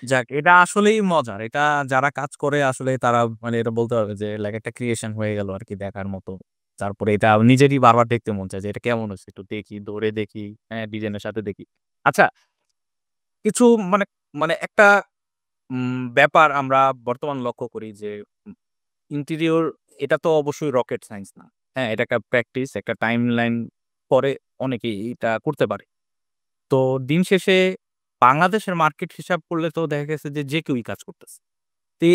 যাক এটা আসলেই মজার। এটা যারা কাজ করে আসলে তারা মানে এটা বলতে পারবে যে লাইক একটা ক্রিয়েশন হয়ে গেল আরকি দেখার মতো। তারপরে এটা নিজেরই বারবার দেখতে মন চায় যে এটা কেমন হইছে? একটু দেখি, ধরে দেখি, হ্যাঁ, ডিজাইনের সাথে দেখি। আচ্ছা কিছু মানে মানে একটা ব্যাপার আমরা বর্তমান লক্ষ্য করি যে ইন্টেরিয়র এটা তো অবশ্যই রকেট সায়েন্স না। হ্যাঁ, এটা একটা প্র্যাকটিস, একটা টাইমলাইন পরে অনেকেই এটা করতে পারে। তো দিন শেষে বাংলাদেশের মার্কেট হিসাব করলে তো দেখা গেছে যে কেউই কাজ করতেছে। তো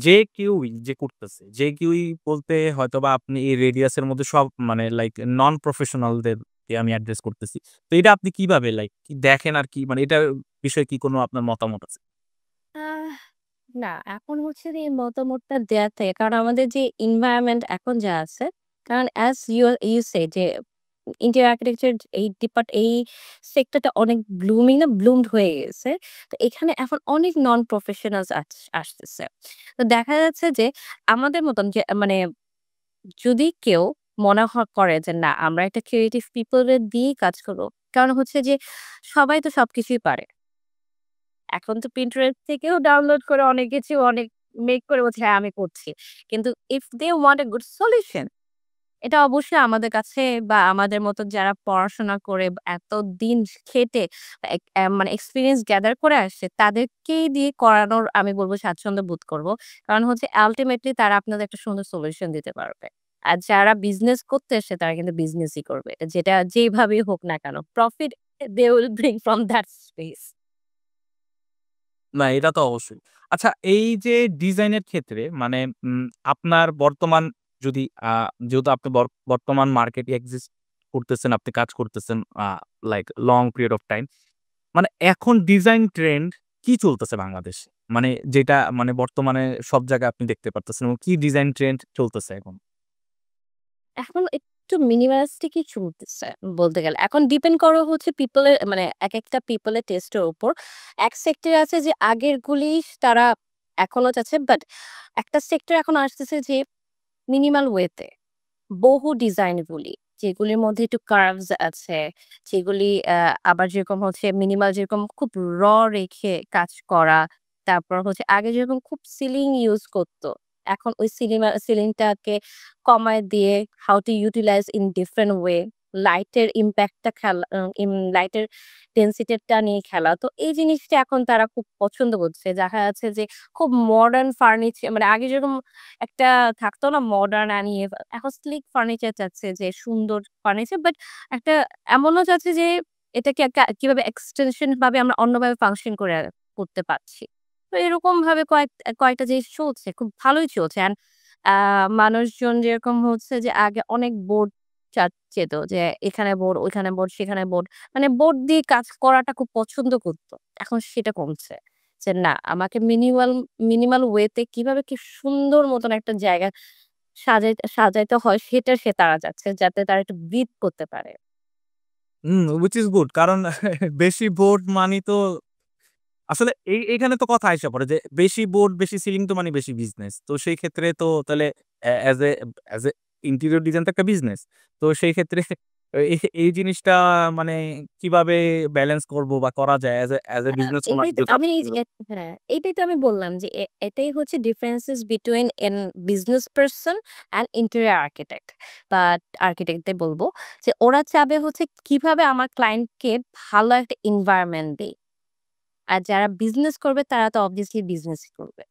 যে কেউই যে করতেছে, যে কেউই বলতে হয়তোবা আপনি এই রেডিয়াস এর মধ্যে সব মানে লাইক নন প্রফেশনাল দেরকে আমি এড্রেস করতেছি। তো এটা আপনি কিভাবে লাইক কি দেখেন আর কি মানে এটার বিষয়ে কি কোনো আপনার মতামত আছে? আহ না, এখন হচ্ছে যে এই মতামতটা দেয়ার থেকে কারণ আমাদের যে এনভায়রনমেন্ট এখন যা আছে, কারণ অ্যাজ ইউ সে যে ইন্টেরিয়র আর্কিটেকচার এই সেক্টরটা অনেক ব্লুমড হয়ে গেছে। তো এখানে এখন অনেক নন প্রফেশনালস আসতেছে। তো দেখা যাচ্ছে যে আমাদের মতন যে মানে যদি কেউ করে যে না আমরা একটা ক্রিয়েটিভ পিপল রে দিয়েই কাজ করব। কারণ হচ্ছে যে সবাই তো সবকিছুই পারে। এখন তো Pinterest থেকেও ডাউনলোড করে অনেক কিছু অনেক মেক করে বলছে, "হ্যাঁ, আমি করছি।" কিন্তু if they want a good solution এটা অবশ্যই আমাদের কাছে বা আমাদের মতো যারা পড়াশোনা করে এতদিন খেটে মানে এক্সপেরিয়েন্স গ্যাদার করে আসছে, তাদেরকেই দিয়ে করানোর আমি বলব স্বাচ্ছন্দ্য বোধ করব। কারণ হচ্ছে আল্টিমেটলি তারা আপনাদের একটা সুন্দর সলিউশন দিতে পারবে। আর যারা বিজনেস করতে আসছে তারা কিন্তু বিজনেসই করবে। যেটা যেভাবেই হোক না কেন। Profit they will bring from that space. না, এটা তো অবশ্যই। আচ্ছা এই যে ডিজাইনের ক্ষেত্রে মানে আপনার বর্তমান যদি যেহেতু আপনি বর্তমান মার্কেটে এক্সিস্ট করতেছেন, আপনি কাজ করতেছেন like long period of time. মানে এখন ডিজাইন ট্রেন্ড কি চলতেছে বাংলাদেশে? মানে যেটা মানে বর্তমানে সব জায়গায় আপনি দেখতে পারতেছেন এবং কি ডিজাইন ট্রেন্ড চলতেছে এখন? এখন একটু মিনিমালিস্টিকই চলতেছে বলতে গেলে। এখন ডিপেন্ড করে হচ্ছে পিপল এর মানে একেকটা পিপল এর টেস্ট এর উপর। এক সেক্টর আছে যে আগেরগুলি তারা এখনো চাচ্ছে। বাট একটা সেক্টর এখন আসতেছে যে মিনিমাল ওয়েতে বহু ডিজাইনগুলি যেগুলির মধ্যে একটু কার্ভস আছে, যেগুলি আবার যেরকম হচ্ছে মিনিমাল যেরকম খুব রেখে কাজ করা। তারপর হচ্ছে আগে যেরকম খুব সিলিং ইউজ করত। এখন ওই সিলিংটাকে কমায় দিয়ে how to utilize in different way. লাইটের ইমপ্যাক্টটা খেলা লাইটের ডেনসিটিটা নিয়ে খেলা। তো এই জিনিসটা এখন তারা খুব পছন্দ করছে। দেখা যাচ্ছে যে খুব মডার্ন মানে আগে যেরকম একটা থাকতো না মডার্ন আনিয়ে এখন স্লিক ফার্নিচার চাচ্ছে যে সুন্দর ফার্নিচার বাট একটা এমনও চাচ্ছে যে এটাকে কিভাবে এক্সটেনশন ভাবে আমরা অন্যভাবে ফাংশন করতে পারছি। তো এরকম ভাবে কয়েকটা জিনিস চলছে। খুব ভালোই চলছে। অ্যান্ড মানুষজন যেরকম হচ্ছে যে আগে অনেক বোর্ড চেত যে এখানে বোর্ড, ওইখানে বোর্ড, সেখানে বোর্ড। মানে বোর্ড দিয়ে কাজ করাটা খুব পছন্দ করত। এখন সেটা কমছে। যে না আমাকে মিনিমাল ওয়েতে কিভাবে কি সুন্দর মতন একটা জায়গা সাজাইতে হয় সেটা তারা চাচ্ছে। যাতে তারা একটু ব্রিথ করতে পারে। হুইচ ইস গুড কারণ বেশি বোর্ড মানি তো আসলে এইখানে তো কথা আইসা পড়ে যে বেশি বোর্ড, বেশি সিলিং তো মানে বেশি বিজনেস। তো সেই ক্ষেত্রে তো তাহলে অ্যাজ এ ইন্টেরিয়র ডিজাইন তো একটা বিজনেস। তো সেই ক্ষেত্রে এই জিনিসটা মানে কিভাবে ব্যালেন্স করব বা করা যায় অ্যাজ এ বিজনেস ওনার এটাই তো আমি হ্যাঁ, এটাই তো আমি বললাম যে এটাই হচ্ছে differences between business person and interior architect বা আর্কিটেক্টদের বলব যে ওরা চাবে হচ্ছে কিভাবে আমার ক্লায়েন্টকে ভালো একটা এনভায়রনমেন্ট দেই। আর যারা বিজনেস করবে তারা তো অবভিয়াসলি বিজনেসই করবে।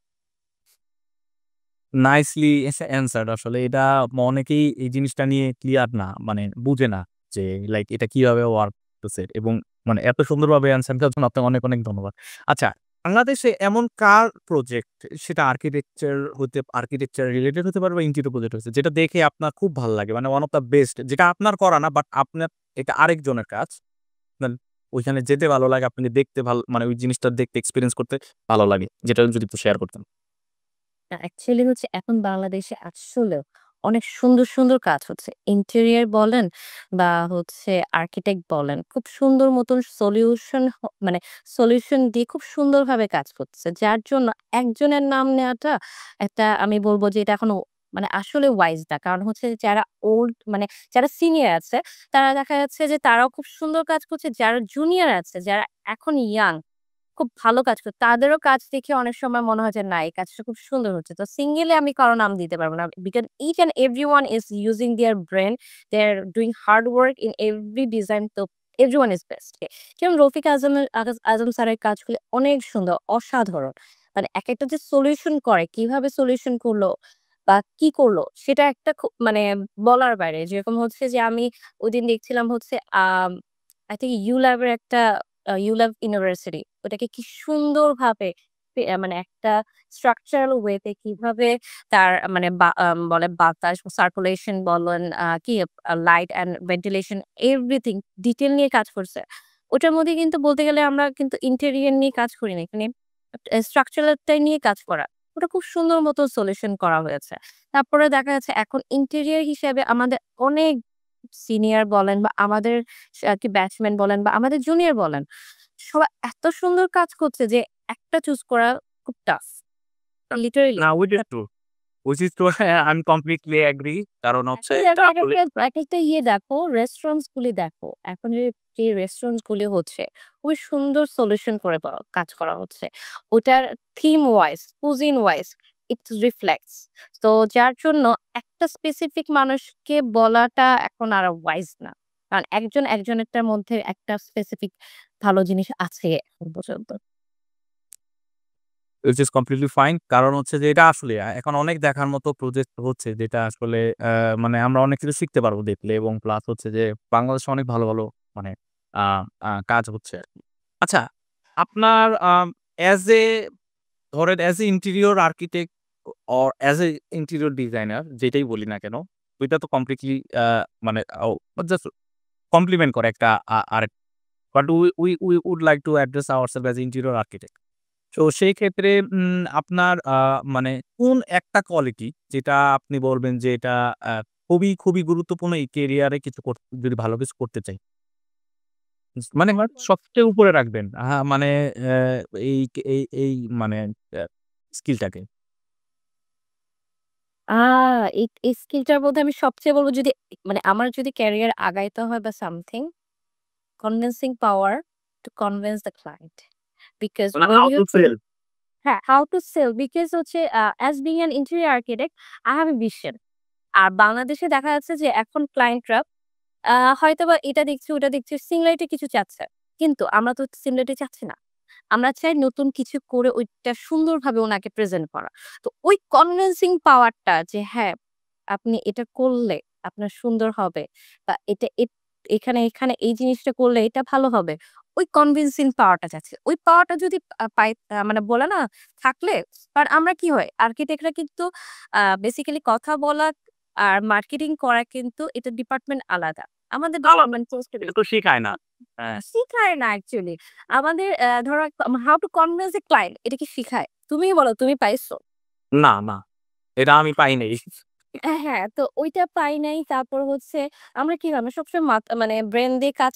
নাইসলি অ্যান্সার্ড আসলে এটা অনেকেই এই জিনিসটা নিয়ে ক্লিয়ার না। মানে বুঝে না যে লাইক এটা কিভাবে ওয়ার্ক করতেছে এবং মানে এত সুন্দরভাবে অ্যান্সার দেওয়ার জন্য আপনাকে অনেক, অনেক ধন্যবাদ। আচ্ছা, বাংলাদেশে এমন কার প্রজেক্ট সেটা আর্কিটেকচার রিলেটেড হতে পারে বা ইন্টেরিয়র প্রজেক্ট হইছে যেটা দেখে আপনার খুব ভাল লাগে। মানে ওয়ান অফ দ্যা বেস্ট যেটা আপনার করা না বাট আপনার এটা আরেকজনের কাজ। আপনার ওইখানে যেতে ভালো লাগে, আপনাকে দেখতে মানে ওই জিনিসটা দেখতে এক্সপেরিয়েন্স করতে ভালো লাগে। যেটা যদি একটু শেয়ার করতেন। না অ্যাকচুয়ালি হচ্ছে এখন বাংলাদেশে আসলেও অনেক সুন্দর, সুন্দর কাজ হচ্ছে। ইন্টেরিয়র বলেন বা হচ্ছে আর্কিটেক্ট বলেন, খুব সুন্দর মতন মানে সলিউশন দিয়ে খুব সুন্দরভাবে কাজ করতেছে। যার জন্য একজনের নাম নেওয়াটা একটা আমি বলব যে এটা এখনো মানে আসলে ওয়াইজ না। কারণ হচ্ছে যারা মানে যারা সিনিয়র আছে তারা দেখা যাচ্ছে যে তারাও খুব সুন্দর কাজ করছে। যারা জুনিয়র আছে, যারা এখন ইয়াং খুব ভালো কাজ করে। তাদেরও কাজ দেখে অনেক সময় মনে হয় যে, না এই কাজটা খুব সুন্দর হচ্ছে। তো সিঙ্গেলি আমি কারো নাম দিতে পারব না। Because each and everyone is using their brain. They are doing hard work in every design. তো everyone is best. যেমন রফিক আজম স্যারের কাজগুলো অনেক সুন্দর, অসাধারণ। মানে একেকটা যে সলিউশন করে, কিভাবে সলিউশন করলো বা কি করলো সেটা একটা মানে বলার বাইরে। যেরকম হচ্ছে যে আমি ওইদিন দেখছিলাম হচ্ছে আই থিংক ইউল্যাব এর একটা ইউল্যাব ইউনিভার্সিটি ওটাকে কি সুন্দরভাবে মানে একটা স্ট্রাকচারাল ওয়েতে কিভাবে তার মানে বলে বাতাস সার্কুলেশন বলেন কি light and ventilation everything detail নিয়ে কাজ করছে। ওটার মধ্যে কিন্তু বলতে গেলে আমরা কিন্তু ইন্টেরিয়র নিয়ে কাজ করি না। এখানে স্ট্রাকচারালটাই নিয়ে কাজ করা। ওটা খুব সুন্দর মতো সলিউশন করা হয়েছে। তারপরে দেখা যাচ্ছে এখন ইন্টেরিয়র হিসেবে আমাদের অনেক সিনিয়র বলেন বা আমাদের কি ব্যাচমেট বলেন বা আমাদের জুনিয়র বলেন, সবাই এত সুন্দর কাজ করছে যে একটা চুজ করা খুব টাফ। লিটারেলি। না, which is true. Which is true. আমি কমপ্লিটলি এগ্রি। কারণ হচ্ছে এখন এটা দেখো আসলে একেকটা ইয়ে দেখো, রেস্টুরেন্টস গুলি দেখো। এখন যে রেস্টুরেন্টস গুলি হচ্ছে, খুবই সুন্দর সলিউশন করে কাজ করা হচ্ছে। ওটার theme wise, cuisine wise it reflects. তো যার জন্য একটা স্পেসিফিক মানুষকে বলাটা এখন আর ওয়াইজ না। কারণ একজন একজনেরটার মধ্যে একটা স্পেসিফিক ভালো জিনিস আছে এখন পর্যন্ত। which is completely fine. কারণ হচ্ছে যে এটা আসলে এখন অনেক দেখার মতো প্রজেক্ট হচ্ছে যেটা আসলে মানে আমরা অনেক কিছু শিখতে পারবো দেখলে এবং প্লাস হচ্ছে যে বাংলাদেশে অনেক ভালো, ভালো মানে আ আ কাজ হচ্ছে আরকি। আচ্ছা, আপনার অ্যাজ এ ধরেন as a interior architect or as a interior designer যেটাই বলি না কেন, ওইটা তো কমপ্লিটলি মানে জাস্ট কমপ্লিমেন্ট করে একটা আরেক but we would like to address ourselves as interior architect. তো সেই ক্ষেত্রে আপনার মানে কোন একটা কোয়ালিটি যেটা আপনি বলবেন যে এটা আ খুবই, খুবই গুরুত্বপূর্ণ এই কেরিয়ারে কিছু যদি ভালো কিছু করতে চাই। মানে সবচেয়ে উপরে রাখবেন। মানে এই এই মানে আ স্কিলটাকে। আ এই স্কিলটার মধ্যে আমি সবচেয়ে বলব যদি মানে আমার যদি ক্যারিয়ার আগাইতে হয় বা something convincing power to convince the client because মানে when how you to sell. হ্যাঁ, how to sell because হচ্ছে as being an interior architect I have a vision আর বাংলাদেশে দেখা যাচ্ছে যে এখন ক্লায়েন্টরা হয়তোবা এটা দেখছে ওটা দেখছে সিমিলারিটি কিছু চাচ্ছে। কিন্তু আমরা তো সিমিলারিটি চাচ্ছি না। আমরা চাই নতুন কিছু করে ওইটা সুন্দরভাবে ওনাকে প্রেজেন্ট করা। তো ওই কনভিন্সিং পাওয়ারটা যে হ্যাঁ, আপনি এটা করলে আপনার সুন্দর হবে বা এটা এখানে এই জিনিসটা করলে এটা ভালো হবে। ওই কনভিন্সিং পাওয়ারটা চাচ্ছি। ওই পাওয়ারটা যদি পাই মানে বলে না থাকলে কারণ আমরা কি হয় আর্কিটেক্টরা কিন্তু বেসিক্যালি কথা বলা আর মার্কেটিং করা কিন্তু এটা ডিপার্টমেন্ট আলাদা। আমাদের আলাদা। ডিপার্টমেন্ট পোস্ট এটা তো শিখায় না। হ্যাঁ। শিখায় না অ্যাকচুয়ালি। আমাদের ধরো how to convince a client এটা কি শিখায়? তুমিই বলো তুমি পাইছো? না, না। এটা আমি পাই নাই। হ্যাঁ, তো ওইটা পাই নাই। তারপর হচ্ছে আমরা কি হয় আমরা সবসময় মানে ব্রেইন দিয়ে কাজ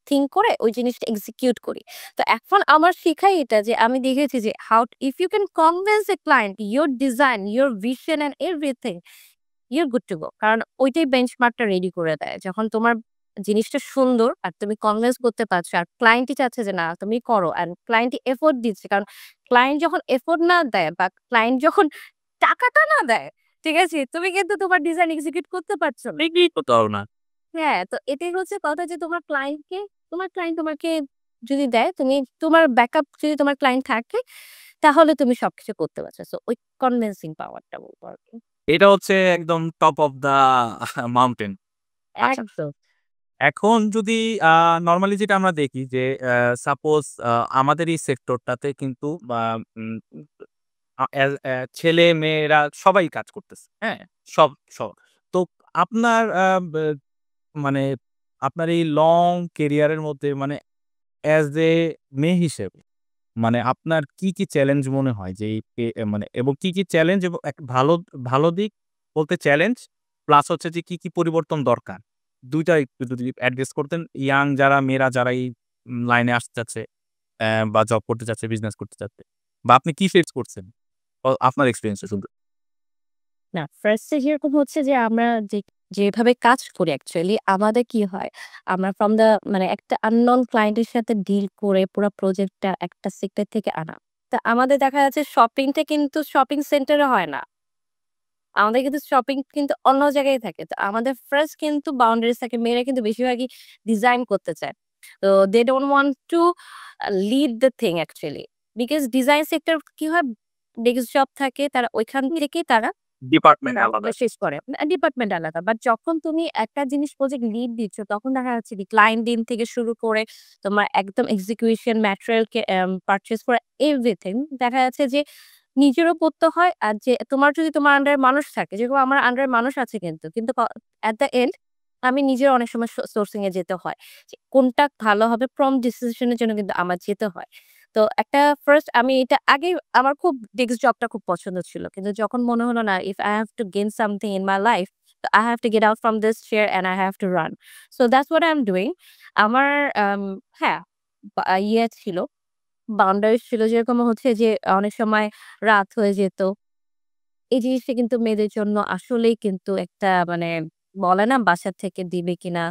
থিংক করে ওই জিনিসটা এক্সিকিউট করি। তো এখন আমার শিখাই এটা যে আমি দেখেছি যে how if you can convince a client your design, your vision and everything you're good to go. কারণ ওইটাই বেঞ্চমার্কটা রেডি করে দেয়। যখন তোমার জিনিসটা সুন্দর আর তুমি কনভিন্স করতে পারছো আর ক্লায়েন্টই চাচ্ছে যে না তুমি করো অ্যান্ড ক্লায়েন্টই এফোর্ট দিচ্ছে। কারণ ক্লায়েন্ট যখন এফোর্ট না দেয় বা ক্লায়েন্ট যখন টাকাটা না দেয়, ঠিক আছে? তুমি কিন্তু তোমার ডিজাইন এক্সিকিউট করতে পারছো না। ঠিকই তো তাও না। হ্যাঁ, তো এটাই হচ্ছে কথা যে তোমার ক্লায়েন্ট তোমাকে যদি দেয়, তুমি তোমার ব্যাকআপ যদি তোমার ক্লায়েন্ট থাকে, তাহলে তুমি সবকিছু করতে পারছো। সো ওই কনভিন্সিং পাওয়ারটা বলবো আরকি। এটা হচ্ছে একদম টপ অফ দ্যা মাউন্টেন। আচ্ছা। একদম। এখন যদি আ নরমালি যেটা আমরা দেখি যে সাপোজ আমাদের এই সেক্টরটাতে কিন্তু বা উম ছেলে-মেয়েরা সবাই কাজ করতেছে। হ্যাঁ? সব সব। তো আপনার বে মানে আপনার এই লং ক্যারিয়ার এর মধ্যে মানে অ্যাজ এ মেয়ে হিসেবে মানে আপনার কি চ্যালেঞ্জ মনে হয় যে এই মানে এবং কি চ্যালেঞ্জ এবং ভালো ভালো দিক বলতে চ্যালেঞ্জ প্লাস হচ্ছে যে কি পরিবর্তন দরকার? ২ টা একটু যদি এড্রেস করতেন ইয়াং যারা মেয়েরা যারা এই লাইনে আসতে চাচ্ছে বা জব করতে চাচ্ছে, বিজনেস করতে চাচ্ছে বা আপনি কি ফেস করছেন? আপনার এক্সপেরিয়েন্স এ শুনতে। না, ফার্স্ট এ যেরকম হচ্ছে যে আমরা যেভাবে কাজ করি অ্যাকচুয়ালি আমাদের কি হয়? আমরা ফ্রম দ্যা মানে একটা আননোন ক্লায়েন্ট এর সাথে ডিল করে পুরা প্রজেক্টটা একটা সেক্টর থেকে আনা। তো আমাদের দেখা যাচ্ছে শপিংটা কিন্তু শপিং সেন্টারে হয় না। আমাদের কিন্তু শপিং কিন্তু অন্য জায়গায় থাকে। তো আমাদের ফার্স্ট কিন্তু বাউন্ডারিজ থাকে। মেয়েরা কিন্তু বেশিরভাগই ডিজাইন করতে চায়। তো they don't want to lead the thing actually. Because design sector কি হয়? ডেস্ক জব থাকে। তারা ঐখান থেকেই তারা ডিপার্টমেন্ট আলাদা। শেষ করে ডিপার্টমেন্ট আলাদা। বাট যখন তুমি একটা জিনিস প্রজেক্ট লিড দিচ্ছ তখন দেখা যাচ্ছে কি ক্লায়েন্ট টিম থেকে শুরু করে তোমার একদম এক্সিকিউশন ম্যাটেরিয়াল কে পারচেজ করা এভরিথিং দেখা যাচ্ছে যে নিজেরও পড়তে হয়। আর যে তোমার যদি তোমার আন্ডারে মানুষ থাকে, যেরকম আমার আন্ডারে মানুষ আছে কিন্তু এট দ্য এন্ড আমি নিজের অনেক সময় সোর্সিং এ যেতে হয়। যে কোনটা ভালো হবে প্রম্পট ডিসিশন এর জন্য কিন্তু আমার যেতে হয়। তো একটা ফার্স্ট আমি এটা আগে আমার খুব ডেস্ক জবটা খুব পছন্দ ছিল। কিন্তু যখন মনে হলো না if I have to gain something in my life I have to get out from this chair and I have to run. So that's what I am doing. আমার হ্যাঁ, ইয়ে ছিল, বাউন্ডারিজ ছিল যেরকম হচ্ছে যে অনেক সময় রাত হয়ে যেত। এই জিনিসটা কিন্তু মেয়েদের জন্য আসলেই কিন্তু একটা মানে বলে না বাসা থেকে দিবে কিনা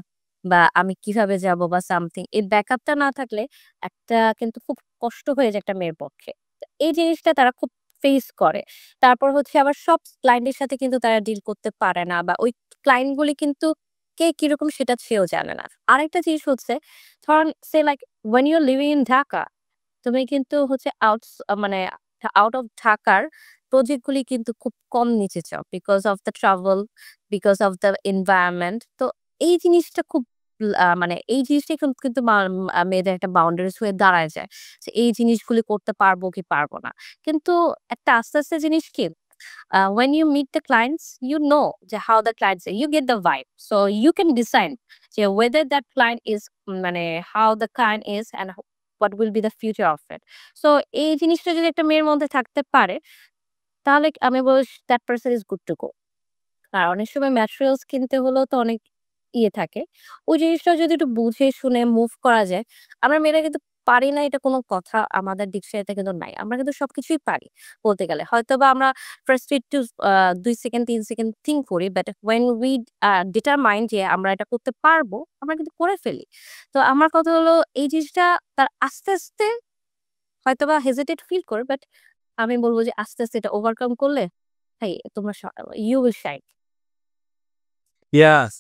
বা আমি কিভাবে যাব বা সামথিং এই ব্যাকআপটা না থাকলে একটা কিন্তু খুব কষ্ট হয়ে যায় একটা মেয়ের পক্ষে। তো এই জিনিসটা তারা খুব ফেস করে। তারপর হচ্ছে আবার সব ক্লায়েন্টের সাথে কিন্তু তারা ডিল করতে পারে না বা ওই ক্লায়েন্ট গুলি কিন্তু কে কিরকম সেটা সেও জানে না। আরেকটা জিনিস হচ্ছে ধরেন সে like when you're living in Dhaka তুমি কিন্তু হচ্ছে মানে আউট অফ ঢাকার প্রজেক্ট গুলি কিন্তু খুব কম নিচে চাও। Because of the travel, because of the environment. তো এই জিনিসটা খুব মানে এই জিনিসটাই কিন্তু মেয়েদের একটা বাউন্ডারিজ হয়ে দাঁড়ায় যায়। যে এই জিনিসগুলি করতে পারবো কি পারবো না। কিন্তু একটা আস্তে, আস্তে জিনিস কি when you meet the clients, you know যে how the clients you get the vibe. So you can decide যে whether that client is মানে how the client is and what will be the future of it. So এই জিনিসটা যদি একটা মেয়ের মধ্যে থাকতে পারে, তাহলে আমি বলব that person is good to go. আর অনেক সময় ম্যাটেরিয়ালস কিনতে হলেও তো অনেক ইয়ে থাকে। ওই জিনিসটা যদি একটু বুঝে শুনে মুভ করা যায়, আমরা মেয়েরা কিন্তু পারি না এটা কোনো কথা আমাদের ডিকশনারিতে কিন্তু নাই। আমরা কিন্তু সবকিছুই পারি বলতে গেলে। হয়তোবা আমরা ফার্স্ট একটু ২ সেকেন্ড ৩ সেকেন্ড থিংক করি। বাট when we determine যে আমরা এটা করতে পারবো, আমরা কিন্তু করে ফেলি। তো আমার কথা হলো এই জিনিসটা তার আস্তে, আস্তে হয়তোবা হেজিটেট ফিল করে বাট আমি বলব যে আস্তে, আস্তে এটা ওভারকাম করলে, hey তোমরা you will shine. Yes,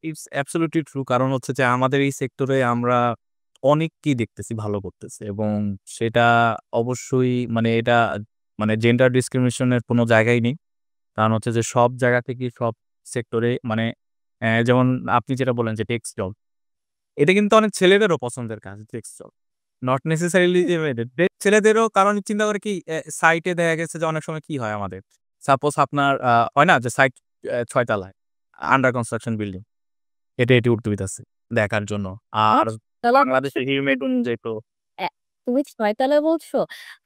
it's absolutely true. কারণ হচ্ছে যে আমাদের এই সেক্টরে আমরা অনেককেই দেখতেছি ভালো করতেছে এবং সেটা অবশ্যই মানে এটা মানে জেন্ডার ডিসক্রিমিনেশন এর কোনো জায়গাই নেই। কারণ হচ্ছে যে সব জায়গা থেকেই সব সেক্টরে মানে যেমন আপনি যেটা বললেন যে টেক্সট জব, এটা কিন্তু অনেক ছেলেদেরও পছন্দের কাজ টেক্সট জব। নট নেসেসারিলি যে মেয়েদের, ছেলেদেরও কারণ চিন্তা করে কি সাইটে দেখা গেছে যে অনেক সময় কি হয় আমাদের। সাপোজ আপনার হয় না যে সাইট ৬ তলায় আন্ডার কনস্ট্রাকশন বিল্ডিং। হেঁটে, হেঁটে উঠতে হইতাছে দেখার জন্য। আর তাহলে বাংলাদেশের হিউমেট অনুযায়ী তো অ্যা তুমি ৬ তলায় বলছো?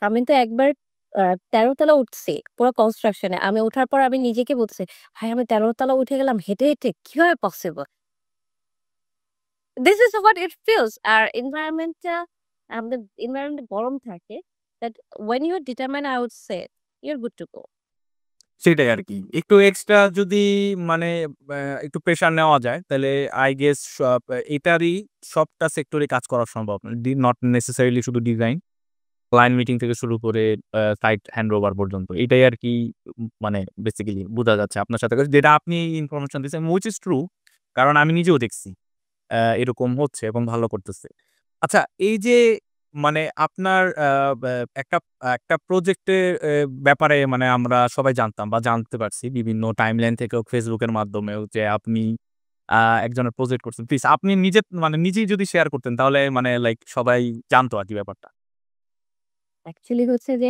আমি তো একবার ১৩ তলা উঠছি পুরো কনস্ট্রাকশন এ। আমি ওঠার পর আমি নিজেকে বলছি, "ভাই আমি ১৩ তলা উঠে গেলাম হেঁটে, হেঁটে। কিভাবে possible?" This is what it feels. আর এনভায়রনমেন্ট টা আমাদের এনভায়রনমেন্ট গরম থাকে। That when you are determined I would say you're good to go. সেটাই আরকি। একটু এক্সট্রা যদি মানে একটু প্রেশার নেওয়া যায় তাহলে আই গেস এটারই সবটা সেক্টরে কাজ করা সম্ভব। নট নেসেসারিলি শুধু ডিজাইন, ক্লায়েন্ট মিটিং থেকে শুরু করে সাইট হ্যান্ডওভার পর্যন্ত। এটাই আরকি মানে বেসিক্যালি বোঝা যাচ্ছে আপনার সাথে যেটা আপনি ইনফরমেশন দিছেন which is true কারণ আমি নিজেও দেখছি। এরকম হচ্ছে এবং ভালো করতেছে। আচ্ছা এই যে মানে আপনার ব্যা একটা একটা প্রজেক্টের ব্যাপারে মানে আমরা সবাই জানতাম বা জানতে পারছি বিভিন্ন টাইমলাইন থেকেও Facebook এর মাধ্যমেও যে আপনি একজনের প্রজেক্ট করছেন। প্লিজ আপনি নিজে মানে নিজেই যদি শেয়ার করতেন তাহলে মানে লাইক সবাই জানতো আরকি ব্যাপারটা। অ্যাকচুয়ালি হচ্ছে যে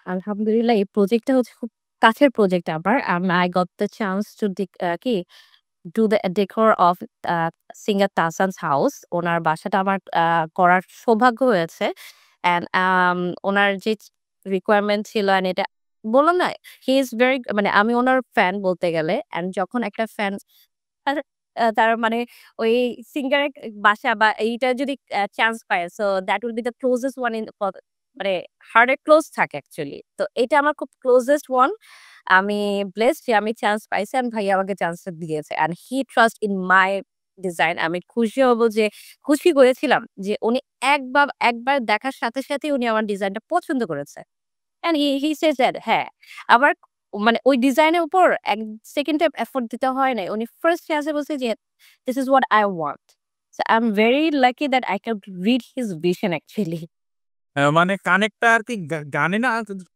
আলহামদুলিল্লাহ এই প্রজেক্টটা হচ্ছে খুব কাছের প্রজেক্ট আমার। I got the chance to কি do the decor of singer Tahsan's house. ওনার বাসাটা আমার করার সৌভাগ্য হয়েছে। অ্যান্ড ওনার যে রিকোয়ারমেন্ট ছিল অ্যান্ড এটা বললাম না হি ইজ ভেরি মানে আমি ওনার ফ্যান বলতে গেলে। অ্যান্ড যখন একটা ফ্যান আর তার মানে ওই সিঙ্গারের বাসা বা এইটা যদি চান্স পায় so that will be the closest one in মানে হার্টের ক্লোজ থাকে অ্যাকচুয়ালি। তো এটা আমার খুব ক্লোজেস্ট ওয়ান। আমি ব্লেসড যে আমি চান্স পাইছি অ্যান্ড ভাইয়া আমাকে চান্সটা দিয়েছে। And he trust in my design. আমি খুশি হব যে খুশি হয়েছিলাম যে উনি একবার দেখার সাথে সাথেই উনি আমার ডিজাইনটা পছন্দ করেছে। অ্যান্ড হি সেজ দ্যাট হ্যাঁ, আবার মানে ওই ডিজাইনের উপর ১ সেকেন্ডের এফোর্ট দিতে হয় নাই। উনি ফার্স্ট ক্লাসে বলছে যে, "This is what I want." So I'm very lucky that I could read his vision actually. মানে কানেক্টটা আরকি গানে না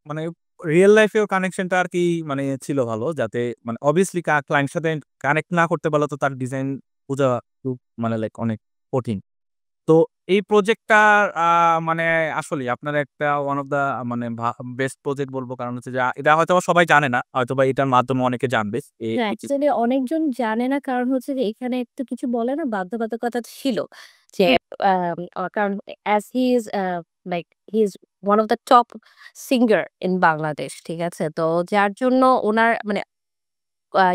মানে রিয়াল লাইফেও কানেকশনটা আরকি মানে ছিল ভালো। যাতে মানে obviously ক্লায়েন্টের সাথে কানেক্ট না করতে পারলে তো তার ডিজাইন বোঝা খুব মানে লাইক অনেক কঠিন। তো এই প্রজেক্টটা আ মানে আসলেই আপনার একটা ওয়ান অফ দা মানে বেস্ট প্রজেক্ট বলব। কারণ হচ্ছে যে এটা হয়তোবা সবাই জানে না। হয়তোবা এটার মাধ্যমে অনেকে জানবে। না, which is অ্যাকচুয়ালি অনেকজন জানে না কারণ হচ্ছে যে এখানে একটু কিছু বলে না বাধ্যবাধকতা ছিল। যে কারণ as he is like he is one of the top singer in Bangladesh. ঠিক আছে? তো যার জন্য উনার মানে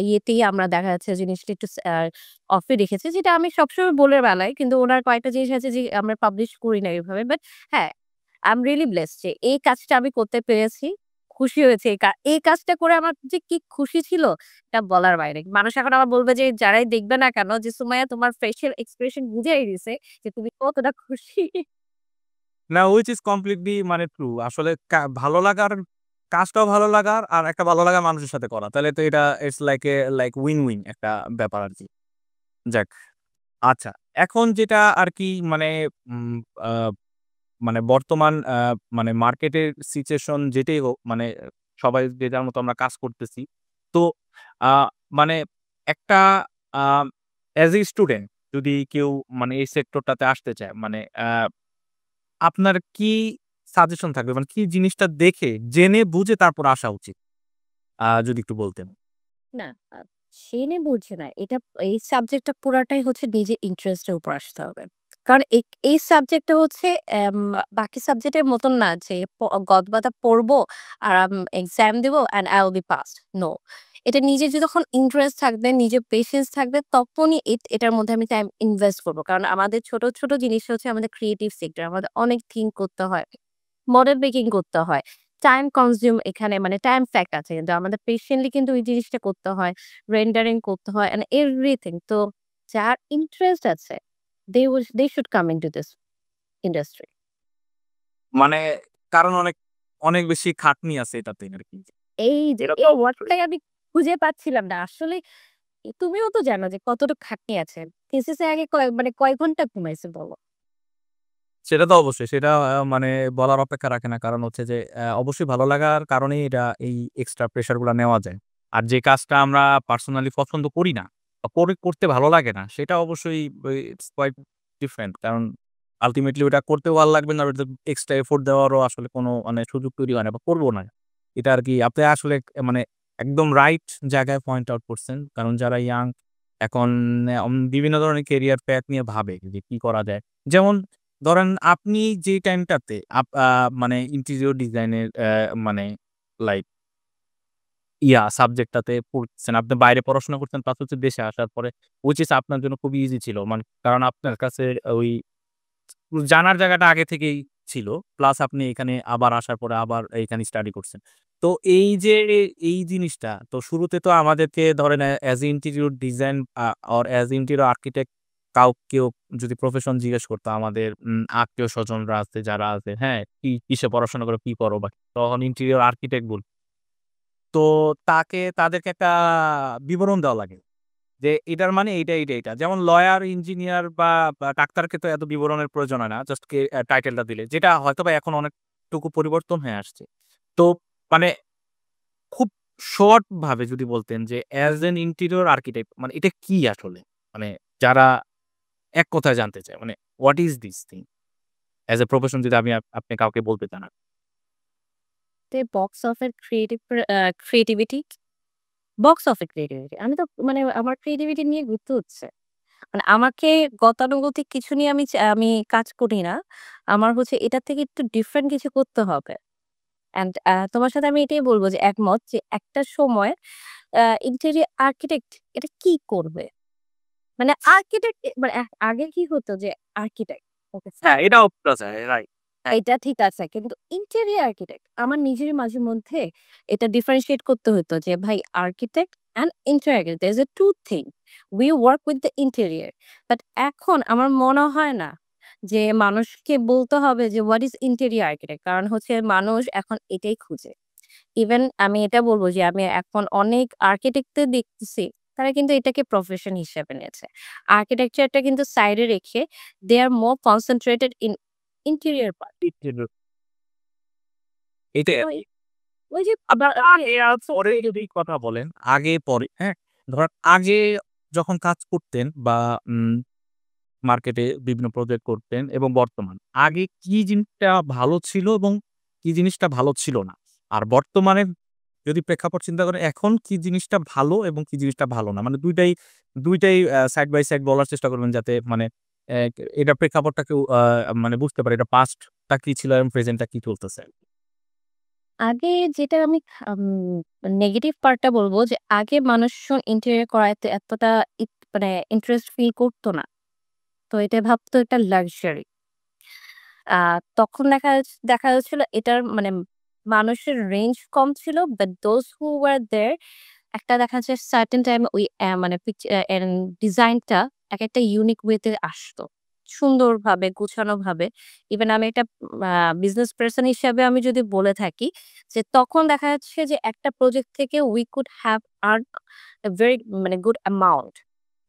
ইয়েতেই আমরা দেখা যাচ্ছে জিনিসটা একটু অফে রেখেছি। যেটা আমি সবসময় বলে বেড়াই। কিন্তু উনার কয়েকটা জিনিস আছে যে আমরা পাবলিশ করি না এভাবে। বাট হ্যাঁ, আই এম রিয়ালি ব্লেসড যে এই কাজটা আমি করতে পেরেছি। খুশি হয়েছি এই কাজটা করে আমার যে কি খুশি ছিল এটা বলার বাইরে। মানুষ এখন আবার বলবে যে যারাই দেখবে না কেন যে সুমাইয়া তোমার ফেসিয়াল এক্সপ্রেশন বুঝাই দিছে যে তুমি কতটা খুশি। না, which is completely মানে ট্রু। আসলে ভালো লাগার কাজটাও ভালো লাগার আর একটা ভালো লাগা মানুষের সাথে করা। তাহলে তো এটা ইটস লাইক উইন-উইন একটা ব্যাপার আরকি। যাক, আচ্ছা। এখন যেটা আরকি মানে উম আ মানে বর্তমান মানে মার্কেটের সিচুয়েশন যেটাই হোক মানে সবাই যে যার মতো আমরা কাজ করতেছি। তো আ মানে একটা আ অ্যাজ এ স্টুডেন্ট যদি কেউ মানে এই সেক্টরটাতে আসতে চায় মানে আপনার কি সাজেশন থাকবে? মানে কি জিনিসটা দেখে জেনে বুঝে তারপর আসা উচিত? যদি একটু বলতেন। না, জেনে বুঝে না। এই সাবজেক্টটা পুরাটাই হচ্ছে নিজের ইন্টারেস্ট এর উপর আসতে হবে। কারণ এই সাবজেক্টটা হচ্ছে বাকি সাবজেক্টের মতন না যে গদ্বাতা পড়বো আর এক্সাম দিব and I will be passed. No. এটা নিজের যখন ইন্টারেস্ট থাকবে, নিজের পেশেন্স থাকবে তখনই এটার মধ্যে আমি টাইম ইনভেস্ট করব। কারণ আমাদের ছোট, ছোট জিনিস হচ্ছে আমাদের ক্রিয়েটিভ সেক্টর। আমাদের অনেক থিংক করতে হয়। মডেল মেকিং করতে হয়। টাইম কনজিউম এখানে মানে টাইম ফ্যাক্ট আছে কিন্তু আমাদের পেশেন্টলি কিন্তু ওই জিনিসটা করতে হয়। রেন্ডারিং করতে হয় অ্যান্ড এভরিথিং। তো যার ইন্টারেস্ট আছে they should come into this industry. মানে কারণ অনেক বেশি খাটনি আছে এটাতে আরকি। এটা তো এই অবশ্যই। ওয়ার্ডটাই আমি খুঁজে পাচ্ছিলাম না। আসলে তুমিও তো জানো যে কতটুকু খাটনি আছে। থিসিসের আগে মানে কয় ঘন্টা ঘুমাইছে বলো? সেটা তো অবশ্যই। সেটা মানে বলার অপেক্ষা রাখে না। কারণ হচ্ছে যে অবশ্যই ভালো লাগার কারণেই এটা এই এক্সট্রা প্রেশার গুলা নেওয়া যায়। আর যে কাজটা আমরা পার্সোনালি পছন্দ করি না বা করতে ভালো লাগে না সেটা অবশ্যই ইটস কোয়াইট ডিফারেন্ট। কারণ আল্টিমেটলি ওটা করতেও ভালো লাগবে না। ওটাতে এক্সট্রা এফোর্ট দেওয়ারও আসলে কোনো মানে সুযোগ তৈরি হয় না বা করব না। এটা আরকি আপনি আসলে মানে একদম রাইট জায়গায় পয়েন্ট আউট করছেন। কারণ যারা ইয়াং এখন বিভিন্ন ধরনের ক্যারিয়ার প্যাথ নিয়ে ভাবে যে কি করা যায়। যেমন ধরেন আপনি যে টাইমটাতে মানে ইন্টেরিয়র ডিজাইনের মানে লাইক সাবজেক্টটাতে পড়তেছেন। আপনি বাইরে পড়াশোনা করতেন প্লাস হচ্ছে দেশে আসার পরে which is আপনার জন্য খুবই ইজি ছিল। মানে কারণ আপনার কাছে ওই জানার জায়গাটা আগে থেকেই ছিল। প্লাস আপনি এখানে আবার আসার পরে আবার এইখানে স্টাডি করছেন। তো এই যে এই জিনিসটা তো শুরুতে তো আমাদেরকে ধরেন as a interior design or as interior architect কেউ যদি প্রফেশন জিজ্ঞেস করতো আমাদের আত্মীয়-স্বজনরা আছে যারা আছে, হ্যাঁ? কিসে পড়াশোনা করো, কি করো বা তখন ইন্টেরিয়র আর্কিটেক্ট বলতো। তো তাদেরকে একটা বিবরণ দেওয়া লাগে। যে এটার মানে এইটা। যেমন লয়ার, ইঞ্জিনিয়ার বা ডাক্তারকে তো এত বিবরণের প্রয়োজন হয় না। জাস্ট টাইটেলটা দিলে। যেটা হয়তোবা এখন অনেকটুকু পরিবর্তন হয়ে আসছে। তো মানে খুব শর্ট ভাবে যদি বলতেন যে অ্যাজ অ্যান ইন্টেরিয়র আর্কিটেক্ট মানে এটা কি আসলে? মানে যারা এক কথায় জানতে চায়। মানে what is this thing? As a profession যদি আপনি কাউকে বলতে চান। বক্স অফের ক্রিয়েটিভিটি বক্স অফের ক্রিয়েটিভিটি। আমি তো মানে আমার ক্রিয়েটিভিটি নিয়ে ঘুরতে হচ্ছে। মানে আমাকে গতানুগতিক কিছু নিয়ে আমি কাজ করি না। আমার হচ্ছে এটার থেকে একটু ডিফারেন্ট কিছু করতে হবে। অ্যান্ড তোমার সাথে আমি এটাই বলব যে একমত যে একটা সময় ইন্টেরিয়র আর্কিটেক্ট এটা কি করবে? মানে আর্কিটেক্ট মানে আগে কি হতো যে আর্কিটেক্ট ওকে হ্যাঁ, ফাইন। এটাও করা যায়। রাইট। হ্যাঁ, এটা ঠিক আছে। কিন্তু ইন্টেরিয়র আর্কিটেক্ট আমার নিজেরই মাঝে মধ্যে এটা ডিফারেনশিয়েট করতে হতো যে ভাই architect and interior architect there is a two thing. We work with the interior. But এখন আমার মনে হয় না যে মানুষকে বলতে হবে যে what is interior architect কারণ হচ্ছে মানুষ এখন এটাই খুঁজে। ইভেন আমি এটা বলব যে আমি এখন অনেক আর্কিটেক্টদের দেখতেছি তারা কিন্তু এটাকে প্রফেশন হিসেবে নিয়েছে। আর্কিটেকচারটা কিন্তু সাইডে রেখে they are more concentrated in interior part. এটাই তো আরকি। ওই যে আপনার পরে যদি কথা বলেন, আগে পরে, হ্যাঁ? ধরেন আগে যখন কাজ করতেন বা উম মার্কেটে বিভিন্ন প্রজেক্ট করতেন এবং বর্তমান। আগে কি জিনিসটা ভালো ছিল এবং কি জিনিসটা ভালো ছিল না? আর বর্তমানে যদি প্রেক্ষাপট চিন্তা করেন, এখন কি জিনিসটা ভালো এবং কি জিনিসটা ভালো না? মানে ২টাই সাইড বাই সাইড বলার চেষ্টা করবেন যাতে মানে এটার প্রেক্ষাপটটাকেও মানে বুঝতে পারে এটা পাস্টটা কি ছিল এবং প্রেজেন্টটা কি চলতেছে। আগে যেটা আমি নেগেটিভ পার্টটা বলব যে আগে মানুষজন ইন্টেরিয়র করাতে এতটা মানে ইন্টারেস্ট ফিল করত না। তো এটা ভাবতো এটা লাক্সারি। আ তখন দেখা যাচ্ছিল এটার মানে মানুষের রেঞ্জ কম ছিল। বাট দোজ হু ওয়ার দেয়ার একটা দেখা যাচ্ছে সার্টেন টাইম ওই মানে ডিজাইনটা একেকটা ইউনিক ওয়েতে আসতো। সুন্দরভাবে, গুছানোভাবে। ইভেন আমি একটা আ বিজনেস পারসন হিসাবে আমি যদি বলে থাকি যে তখন দেখা যাচ্ছে যে একটা প্রজেক্ট থেকে we could have earn a very মানে গুড অ্যামাউন্ট।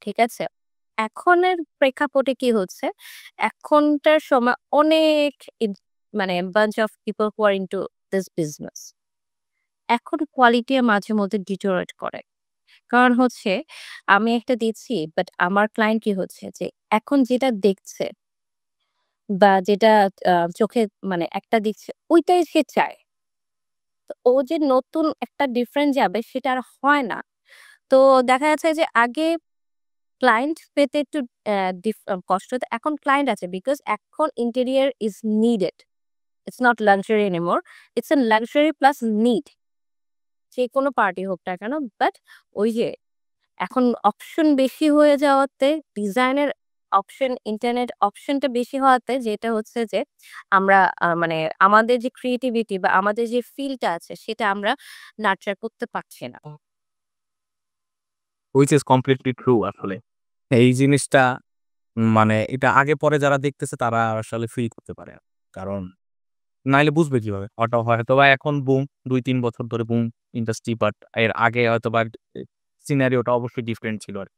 ঠিক আছে? এখনের প্রেক্ষাপটে কি হচ্ছে? এখনটার সময় অনেক মানে bunch of people who are into this business এখন কোয়ালিটি মাঝে মধ্যে ডিটোরিয়েট করে। কারণ হচ্ছে আমি একটা দিচ্ছি বাট আমার ক্লায়েন্ট কি হচ্ছে যে এখন যেটা দেখছে বা যেটা চোখে মানে একটা দিচ্ছে ওইটাই সে চায়। তো ও যে নতুন একটা ডিফারেন্ট যাবে সেটা আর হয় না। তো দেখা যাচ্ছে যে আগে ক্লায়েন্ট পেতে একটু কষ্ট হতো। এখন ক্লায়েন্ট আছে বিকজ এখন interior is needed. It's not luxury anymore. It's a luxury plus need. যেকোনো পার্টি হোক না কেন। বাট ওই যে এখন অপশন বেশি হয়ে যাওয়াতে ডিজাইনের অপশন ইন্টারনেট অপশনটা বেশি হওয়াতে যেটা হচ্ছে যে আমরা মানে আমাদের যে ক্রিয়েটিভিটি বা আমাদের যে ফিলটা আছে সেটা আমরা নার্চার করতে পারছি না। হুইচ ইস কমপ্লিটলি ট্রু আসলে। এই জিনিসটা মানে এটা আগে পরে যারা দেখতেছে তারা আসলে ফিল করতে পারে। কারণ নাইলে বুঝবে কিভাবে? হয়তোবা এখন বুম ২-৩ বছর ধরে বুম ইন্ডাস্ট্রি বাট এর আগে হয়তোবা সিনারিওটা অবশ্যই ডিফারেন্ট ছিল আরকি।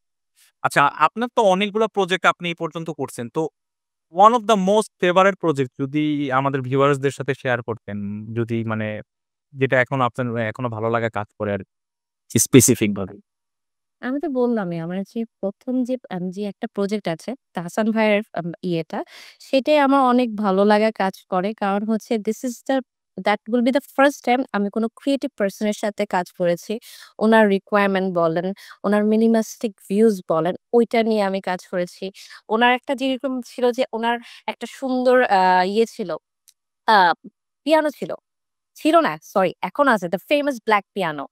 আচ্ছা আপনার তো অনেকগুলা প্রজেক্ট আপনি এই পর্যন্ত করছেন। তো one of the most favourite project যদি আমাদের ভিউয়ার্স দের সাথে শেয়ার করতেন, যদি মানে যেটা এখন আপনার এখনো ভালো লাগা কাজ করে আরকি স্পেসিফিক ভাবে। আমি তো বললামই আমার যে ১ম যে একটা প্রজেক্ট আছে তাহসান ভাইয়ের ইয়েটা, সেটাই আমার অনেক ভালো লাগা কাজ করে। কারণ হচ্ছে this is the that will be the first time আমি কোন ক্রিয়েটিভ পারসন এর সাথে কাজ করেছি। উনার রিকোয়ারমেন্ট বলেন, উনার মিনিমালিস্টিক ভিউজ বলেন, ওইটা নিয়ে আমি কাজ করেছি। উনার একটা যেরকম ছিল যে উনার একটা সুন্দর ইয়ে ছিল, আ পিয়ানো ছিল। ছিল না, সরি এখন আছে দ্যা ফেমাস ব্লাক পিয়ানো।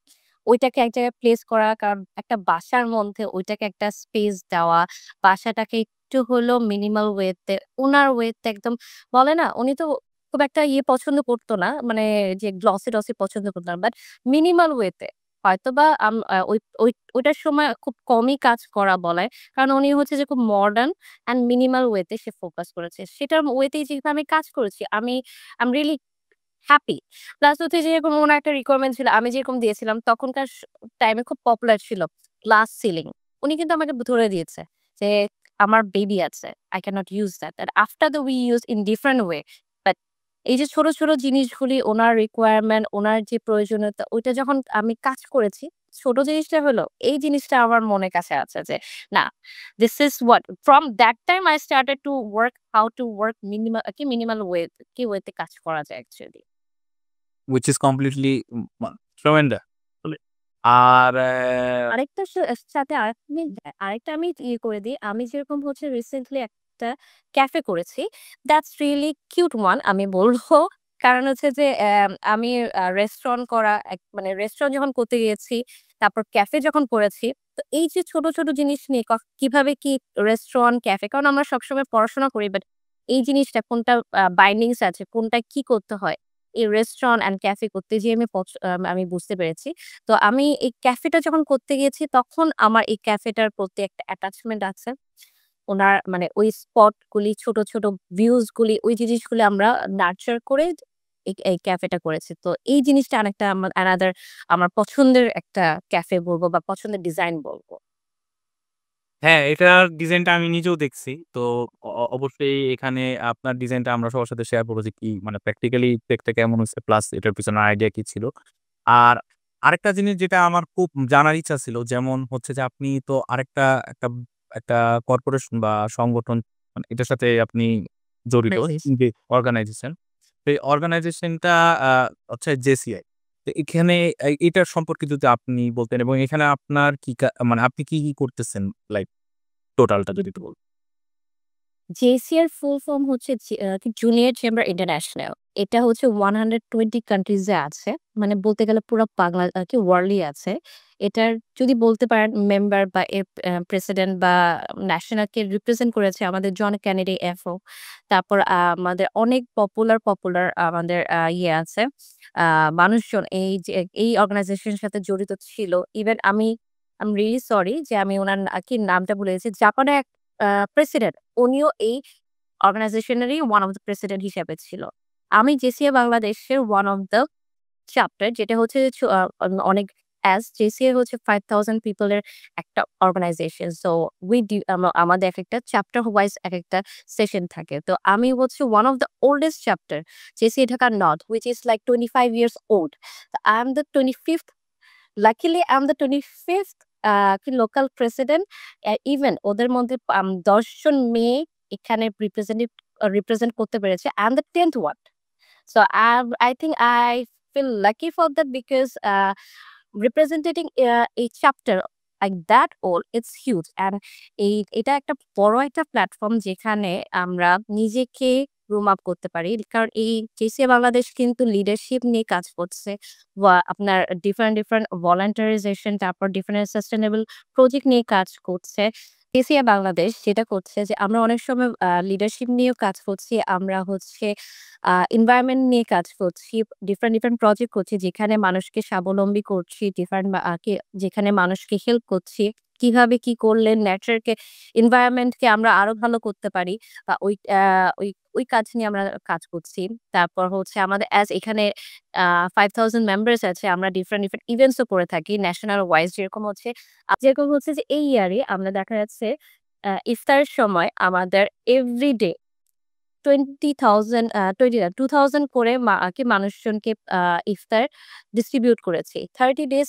ওইটাকে এক জায়গায় প্লেস করা কারণ একটা বাসার মধ্যে ওইটাকে একটা স্পেস দেওয়া, বাসাটাকে একটু হলেও মিনিমাল ওয়েতে উনার ওয়েতে একদম বলে না উনি তো খুব একটা ইয়ে পছন্দ করত না। মানে যে গ্লসি-টসি পছন্দ করত না। বাট মিনিমাল ওয়েতে হয়তোবা ওইটার সময় খুব কমই কাজ করা বলায়। কারণ উনি হচ্ছে যে খুব মডার্ন অ্যান্ড মিনিমাল ওয়েতে সে ফোকাস করেছে। সেটার ওয়েতেই যেহেতু আমি কাজ করেছি I am really happy. Plus হচ্ছে যে যেরকম উনার একটা রিকোয়ারমেন্ট ছিল, আমি যেরকম দিয়েছিলাম তখনকার টাইমে খুব পপুলার ছিল গ্লাস সিলিং। উনি কিন্তু আমাকে ধরে দিয়েছে যে, "আমার বেবি আছে। I cannot use that. And after that we use in different way." But এই যে ছোট, ছোট জিনিসগুলি উনার রিকোয়ারমেন্ট, উনার যে প্রয়োজনীয়তা ওইটা যখন আমি কাজ করেছি, ছোট জিনিসটা হলো এই জিনিসটা আমার মনের কাছে আছে যে, না, this is what from that time I started to work how to work minimal way কি ওয়েতে কাজ করা যায় actually. Which is completely tremendous আসলে। আর আরেকটার সাথে আরেকটা আমি ইয়ে করে দিই। আমি যেরকম হচ্ছে রিসেন্টলি একটা ক্যাফে করেছি। দ্যাটস রিয়ালি কিউট ওয়ান আমি বলব। কারণ হচ্ছে যে আমি রেস্টুরেন্ট করা মানে রেস্টুরেন্ট যখন করতে গিয়েছি, তারপর ক্যাফে যখন করেছি, তো এই যে ছোট, ছোট জিনিস নিয়ে কিভাবে কি রেস্টুরেন্ট, ক্যাফে কারণ আমরা সবসময় পড়াশোনা করি বাট এই জিনিসটা কোনটা বাইন্ডিংস আছে, কোনটা কি করতে হয়। এই রেস্টুরেন্ট অ্যান্ড ক্যাফে করতে যেয়ে আমি বুঝতে পেরেছি। তো আমি এই ক্যাফেটা যখন করতে গিয়েছি তখন আমার এই ক্যাফেটার প্রতি একটা অ্যাটাচমেন্ট আছে। উনার মানে ওই স্পট গুলি, ছোট, ছোট ভিউজ গুলি, ওই জিনিসগুলি আমরা নার্চার করে এই ক্যাফেটা করেছি। তো এই জিনিসটা আরেকটা অ্যানাদার আমার পছন্দের একটা ক্যাফে বলব বা পছন্দের ডিজাইন বলব। হ্যাঁ, এটার ডিজাইনটা আমি নিজেও দেখছি। তো অবশ্যই এখানে আপনার ডিজাইনটা আমরা সবার সাথে শেয়ার করব যে কি মানে প্র্যাকটিক্যালি দেখতে কেমন হইছে প্লাস এটার পিছনে আইডিয়া কি ছিল। আর আরেকটা জিনিস যেটা আমার খুব জানার ইচ্ছা ছিল, যেমন হচ্ছে যে আপনি তো আরেকটা একটা একটা কর্পোরেশন বা সংগঠন মানে এটার সাথে আপনি জড়িত Organization. যে অর্গানাইজেশন। তো এই অর্গানাইজেশনটা আ হচ্ছে জেসিআই। তো এখানে এটার সম্পর্কে যদি আপনি বলতেন এবং এখানে আপনার কি মানে আপনি কি করতেছেন লাইক টোটালটা যদি একটু বলতেন? জেসিআর ফুল ফর্ম হচ্ছে জুনিয়র চেম্বার ইন্টারন্যাশনাল। এটা হচ্ছে 120 কান্ট্রিজ এ আছে। মানে বলতে গেলে পুরা বাংলা ওয়ার্ল্ডই আছে। এটার যদি বলতে পারেন মেম্বার বা এর প্রেসিডেন্ট বা ন্যাশনাল কে রিপ্রেজেন্ট করেছে আমাদের জন কেনেডি এফও। তারপর আমাদের অনেক পপুলার আমাদের আছে। আ মানুষজন এই অর্গানাইজেশন এর সাথে জড়িত ছিল। Even I am really sorry যে আমি উনার নামটা ভুলে গেছি। জাপানের এক প্রেসিডেন্ট উনিও এই অর্গানাইজেশনেরই ওয়ান অফ দ্যা প্রেসিডেন্ট হিসেবে ছিল। আমি জেসিয়া বাংলাদেশের ওয়ান অফ দ্যা চ্যাপ্টার যেটা হচ্ছে অনেক জেসিএ হচ্ছে 5000 পিপল এর একটা অর্গানাইজেশন। সো উই ডু আমাদের একেকটা চ্যাপ্টার ওয়াইজ একেকটা সেশন থাকে। তো আমি হচ্ছে one of the oldest chapter JCA Dhaka north which is like 25 years old. I am the 25th Luckily, I'm the 25th local president. Even ওদের মধ্যে ১০ জন মেয়ে এখানে রিপ্রেজেন্ট করতে পেরেছে। I am the 10th one. So I think I feel lucky for that because representing a chapter like that old, it's huge. And এটা একটা বড় একটা প্ল্যাটফর্ম যেখানে আমরা নিজেকে রুম আপ করতে পারি। কারণ এই জেসিয়া বাংলাদেশ কিন্তু লিডারশিপ নিয়ে কাজ করছে। আপনার ডিফারেন্ট ভলান্টারিজেশন তারপর ডিফারেন্ট সাস্টেইনেবল প্রজেক্ট নিয়ে কাজ করছে। জেসিয়া বাংলাদেশ যেটা করছে যে আমরা অনেক সময় লিডারশিপ নিয়েও কাজ করছি। আমরা হচ্ছে এনভায়রনমেন্ট নিয়ে কাজ করছি। ডিফারেন্ট প্রজেক্ট করছি যেখানে মানুষকে স্বাবলম্বী করছি। ডিফারেন্ট বা আ কে যেখানে মানুষকে হেল্প করছি। কিভাবে কি করলে নেচারকে এনভায়রনমেন্ট কে আমরা আরো ভালো করতে পারি। বা ওই কাজ নিয়ে আমরা কাজ করছি। তারপর হচ্ছে আমাদের এখানে আ 5000 মেম্বার্স আছে। আমরা ডিফারেন্ট ইভেন্টস ও করে থাকি ন্যাশনাল ওয়াইজ যেরকম হচ্ছে যে এই ইয়ারে আমরা দেখা যাচ্ছে ইফতারের সময় আমাদের এভরিডে 20,000 20 না 2000 করে মানুষজনকে ইফতার ডিস্ট্রিবিউট করেছি। 30 ডেজ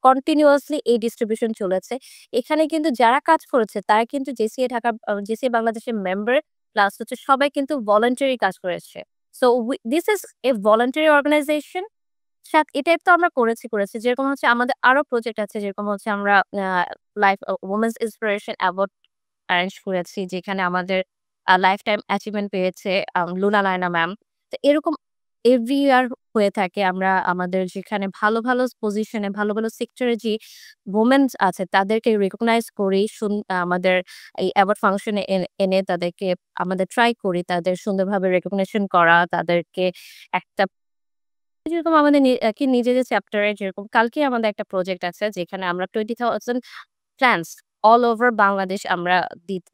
কন্টিনিউয়াসলি এই ডিস্ট্রিবিউশন চলেছে। এখানে কিন্তু যারা কাজ করেছে তারা কিন্তু জেসিএ বাংলাদেশের মেম্বার প্লাস হচ্ছে সবাই কিন্তু ভলান্টারি কাজ করেছে। So this is a voluntary organisation. এটাই তো আমরা করেছি। যেরকম হচ্ছে আমাদের আরো প্রজেক্ট আছে যেরকম হচ্ছে আমরা life women's inspiration award arrange করেছি যেখানে আমাদের লাইফ টাইম অ্যাচিভমেন্ট পেয়েছে লুনা লায়না ম্যাম। তো এরকম এভরি ইয়ার হয়ে থাকে। আমরা আমাদের যেখানে ভালো পজিশনে ভালো সেক্টরে যে ওমেনস আছে তাদেরকে রিকগনাইজ করি। আমাদের এই অ্যাওয়ার্ড ফাংশনে এনে তাদেরকে আমাদের ট্রাই করি তাদের সুন্দরভাবে রিকগনিশন করা, তাদেরকে একটা যেরকম আমাদের নিজেদের চ্যাপ্টারে যেরকম কালকে আমাদের একটা প্রজেক্ট আছে যেখানে আমরা 20,000 প্ল্যান্টস অল ওভার বাংলাদেশ আমরা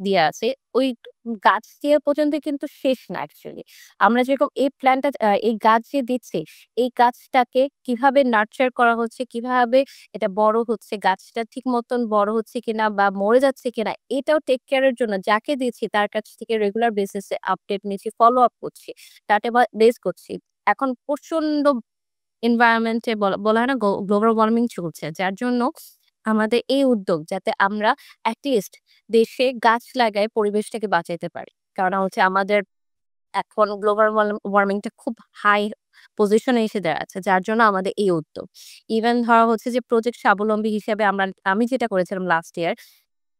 দিয়ে আছি। ওই গাছ দেয়া পর্যন্ত কিন্তু শেষ না অ্যাকচুয়ালি। আমরা যেরকম এই গাছ যে দিচ্ছি, এই গাছটাকে কিভাবে নার্চার করা হচ্ছে, কিভাবে এটা বড় হচ্ছে, গাছটা ঠিক মতন বড় হচ্ছে কিনা বা মরে যাচ্ছে কিনা, এটাও টেক কেয়ার এর জন্য যাকে দিচ্ছি তার কাছ থেকে রেগুলার বেসিস এ আপডেট নিচ্ছি, ফলো আপ করছি, বেস করছি। এখন প্রচন্ড এনভায়রনমেন্ট এ বলা হয় না গ্লোবাল ওয়ার্মিং চলছে। যার জন্য আমাদের এই উদ্যোগ যাতে আমরা এটলিস্ট দেশে গাছ লাগায় পরিবেশটাকে বাঁচাইতে পারি। কারণ হচ্ছে আমাদের এখন গ্লোবাল ওয়ার্মিং টা খুব হাই পজিশনে এসে দাঁড়াচ্ছে। যার জন্য আমাদের এই উদ্যোগ। ইভেন ধরা হচ্ছে যে প্রজেক্ট স্বাবলম্বী হিসেবে আমি যেটা করেছিলাম লাস্ট ইয়ার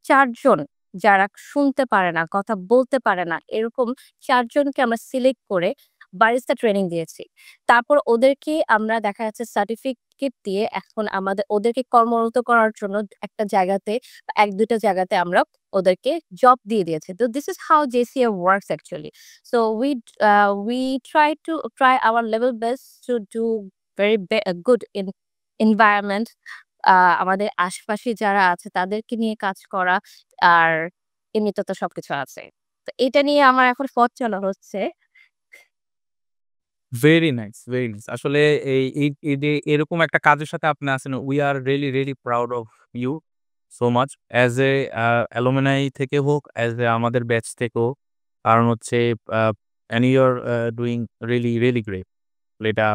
৪ জন যারা শুনতে পারে না, কথা বলতে পারে না, এরকম ৪ জনকে আমরা সিলেক্ট করে বারিস্তা ট্রেনিং দিয়েছি। তারপর ওদেরকে আমরা দেখা যাচ্ছে সার্টিফিকেট দিয়ে এখন ওদেরকে কর্মরত করার জন্য একটা জায়গাতে ১-২ টা জায়গাতে আমরা ওদেরকে জব দিয়ে দিয়েছি। তো this is how JCA works actually. So we try our level best to do good in environment. আ আমাদের আশেপাশে যারা আছে তাদেরকে নিয়ে কাজ করা। আর এমনিতে তো সবকিছু আছে। তো এটা নিয়ে আমার এখন পথ চলা হচ্ছে। Very nice, very nice. আসলে এই যে এরকম একটা কাজের সাথে আপনি আছেন, we are really proud of you so much. As a alumni থেকে হোক, অ্যাজ এ আমাদের ব্যাচ থেকেও। কারণ হচ্ছে uh and you are doing really great. এটা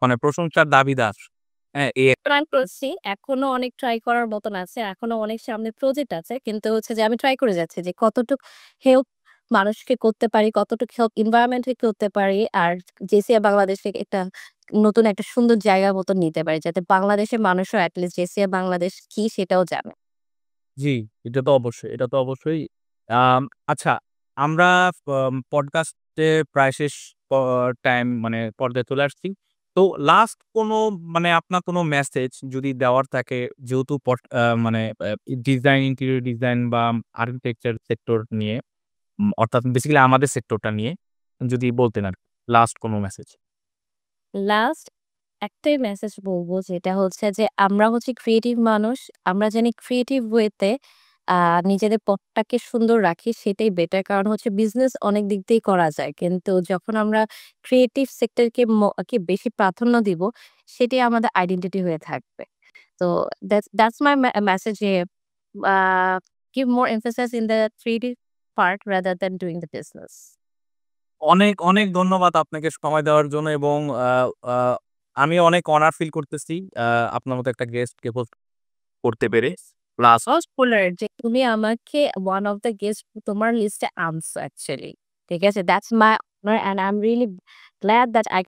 মানে প্রশংসার দাবিদার। হ্যাঁ, এই ট্রাই করছি। এখনো অনেক ট্রাই করার মতন আছে। এখনো অনেক সামনে প্রজেক্ট আছে। কিন্তু হচ্ছে যে আমি ট্রাই করে যাচ্ছি যে কতটুক হেল্প মানুষকে করতে পারি, কতটুক হেল্প এনভায়রনমেন্ট কে করতে পারি। আর জেসিয়া বাংলাদেশকে একটা নতুন একটা সুন্দর জায়গার মতন নিতে পারি। যাতে বাংলাদেশের মানুষও এট লিস্ট জেসিয়া বাংলাদেশ কি সেটাও জানে। জি, এটা তো অবশ্যই, এটা তো অবশ্যই। আম আচ্ছা, আমরা পডকাস্টে প্রায় শেষ প টাইম মানে পর্যায়ে চলে আসছি। তো লাস্ট কোনো মানে আপনার কোনো মেসেজ যদি দেওয়ার থাকে যেহেতু মানে ডিজাইন, ইন্টেরিয়র ডিজাইন বা আর্কিটেকচার সেক্টর নিয়ে অর্থাৎ বেসিক্যালি আমাদের সেক্টরটা নিয়ে যদি বলতেন আরকি লাস্ট কোনো মেসেজ। লাস্ট একটাই মেসেজ বলব যেটা হচ্ছে যে আমরা হচ্ছি ক্রিয়েটিভ মানুষ। আমরা জানি ক্রিয়েটিভ ওয়েতে আ নিজেদের পথটাকে সুন্দর রাখি সেটাই বেটার। কারণ হচ্ছে বিজনেস অনেক দিক দিয়েই করা যায়। কিন্তু যখন আমরা ক্রিয়েটিভ সেক্টরকে কে বেশি প্রাধান্য দিব সেটাই আমাদের আইডেন্টিটি হয়ে থাকবে। তো দ্যাটস মাই মেসেজ যে আ give more emphasis in the creative part rather than doing the business. অনেক, অনেক ধন্যবাদ আপনাকে সময় দেওয়ার জন্য এবং আ আ আমি অনেক অনার ফিল করতেছি আপনার মতো একটা গেস্টকে হোস্ট করতে পেরে। প্লাস হসপিটাল যে তুমি আমাকে one of the guest তোমার লিস্টে আনছো অ্যাকচুয়ালি। ঠিক আছে? That's my honor and I'm really glad that I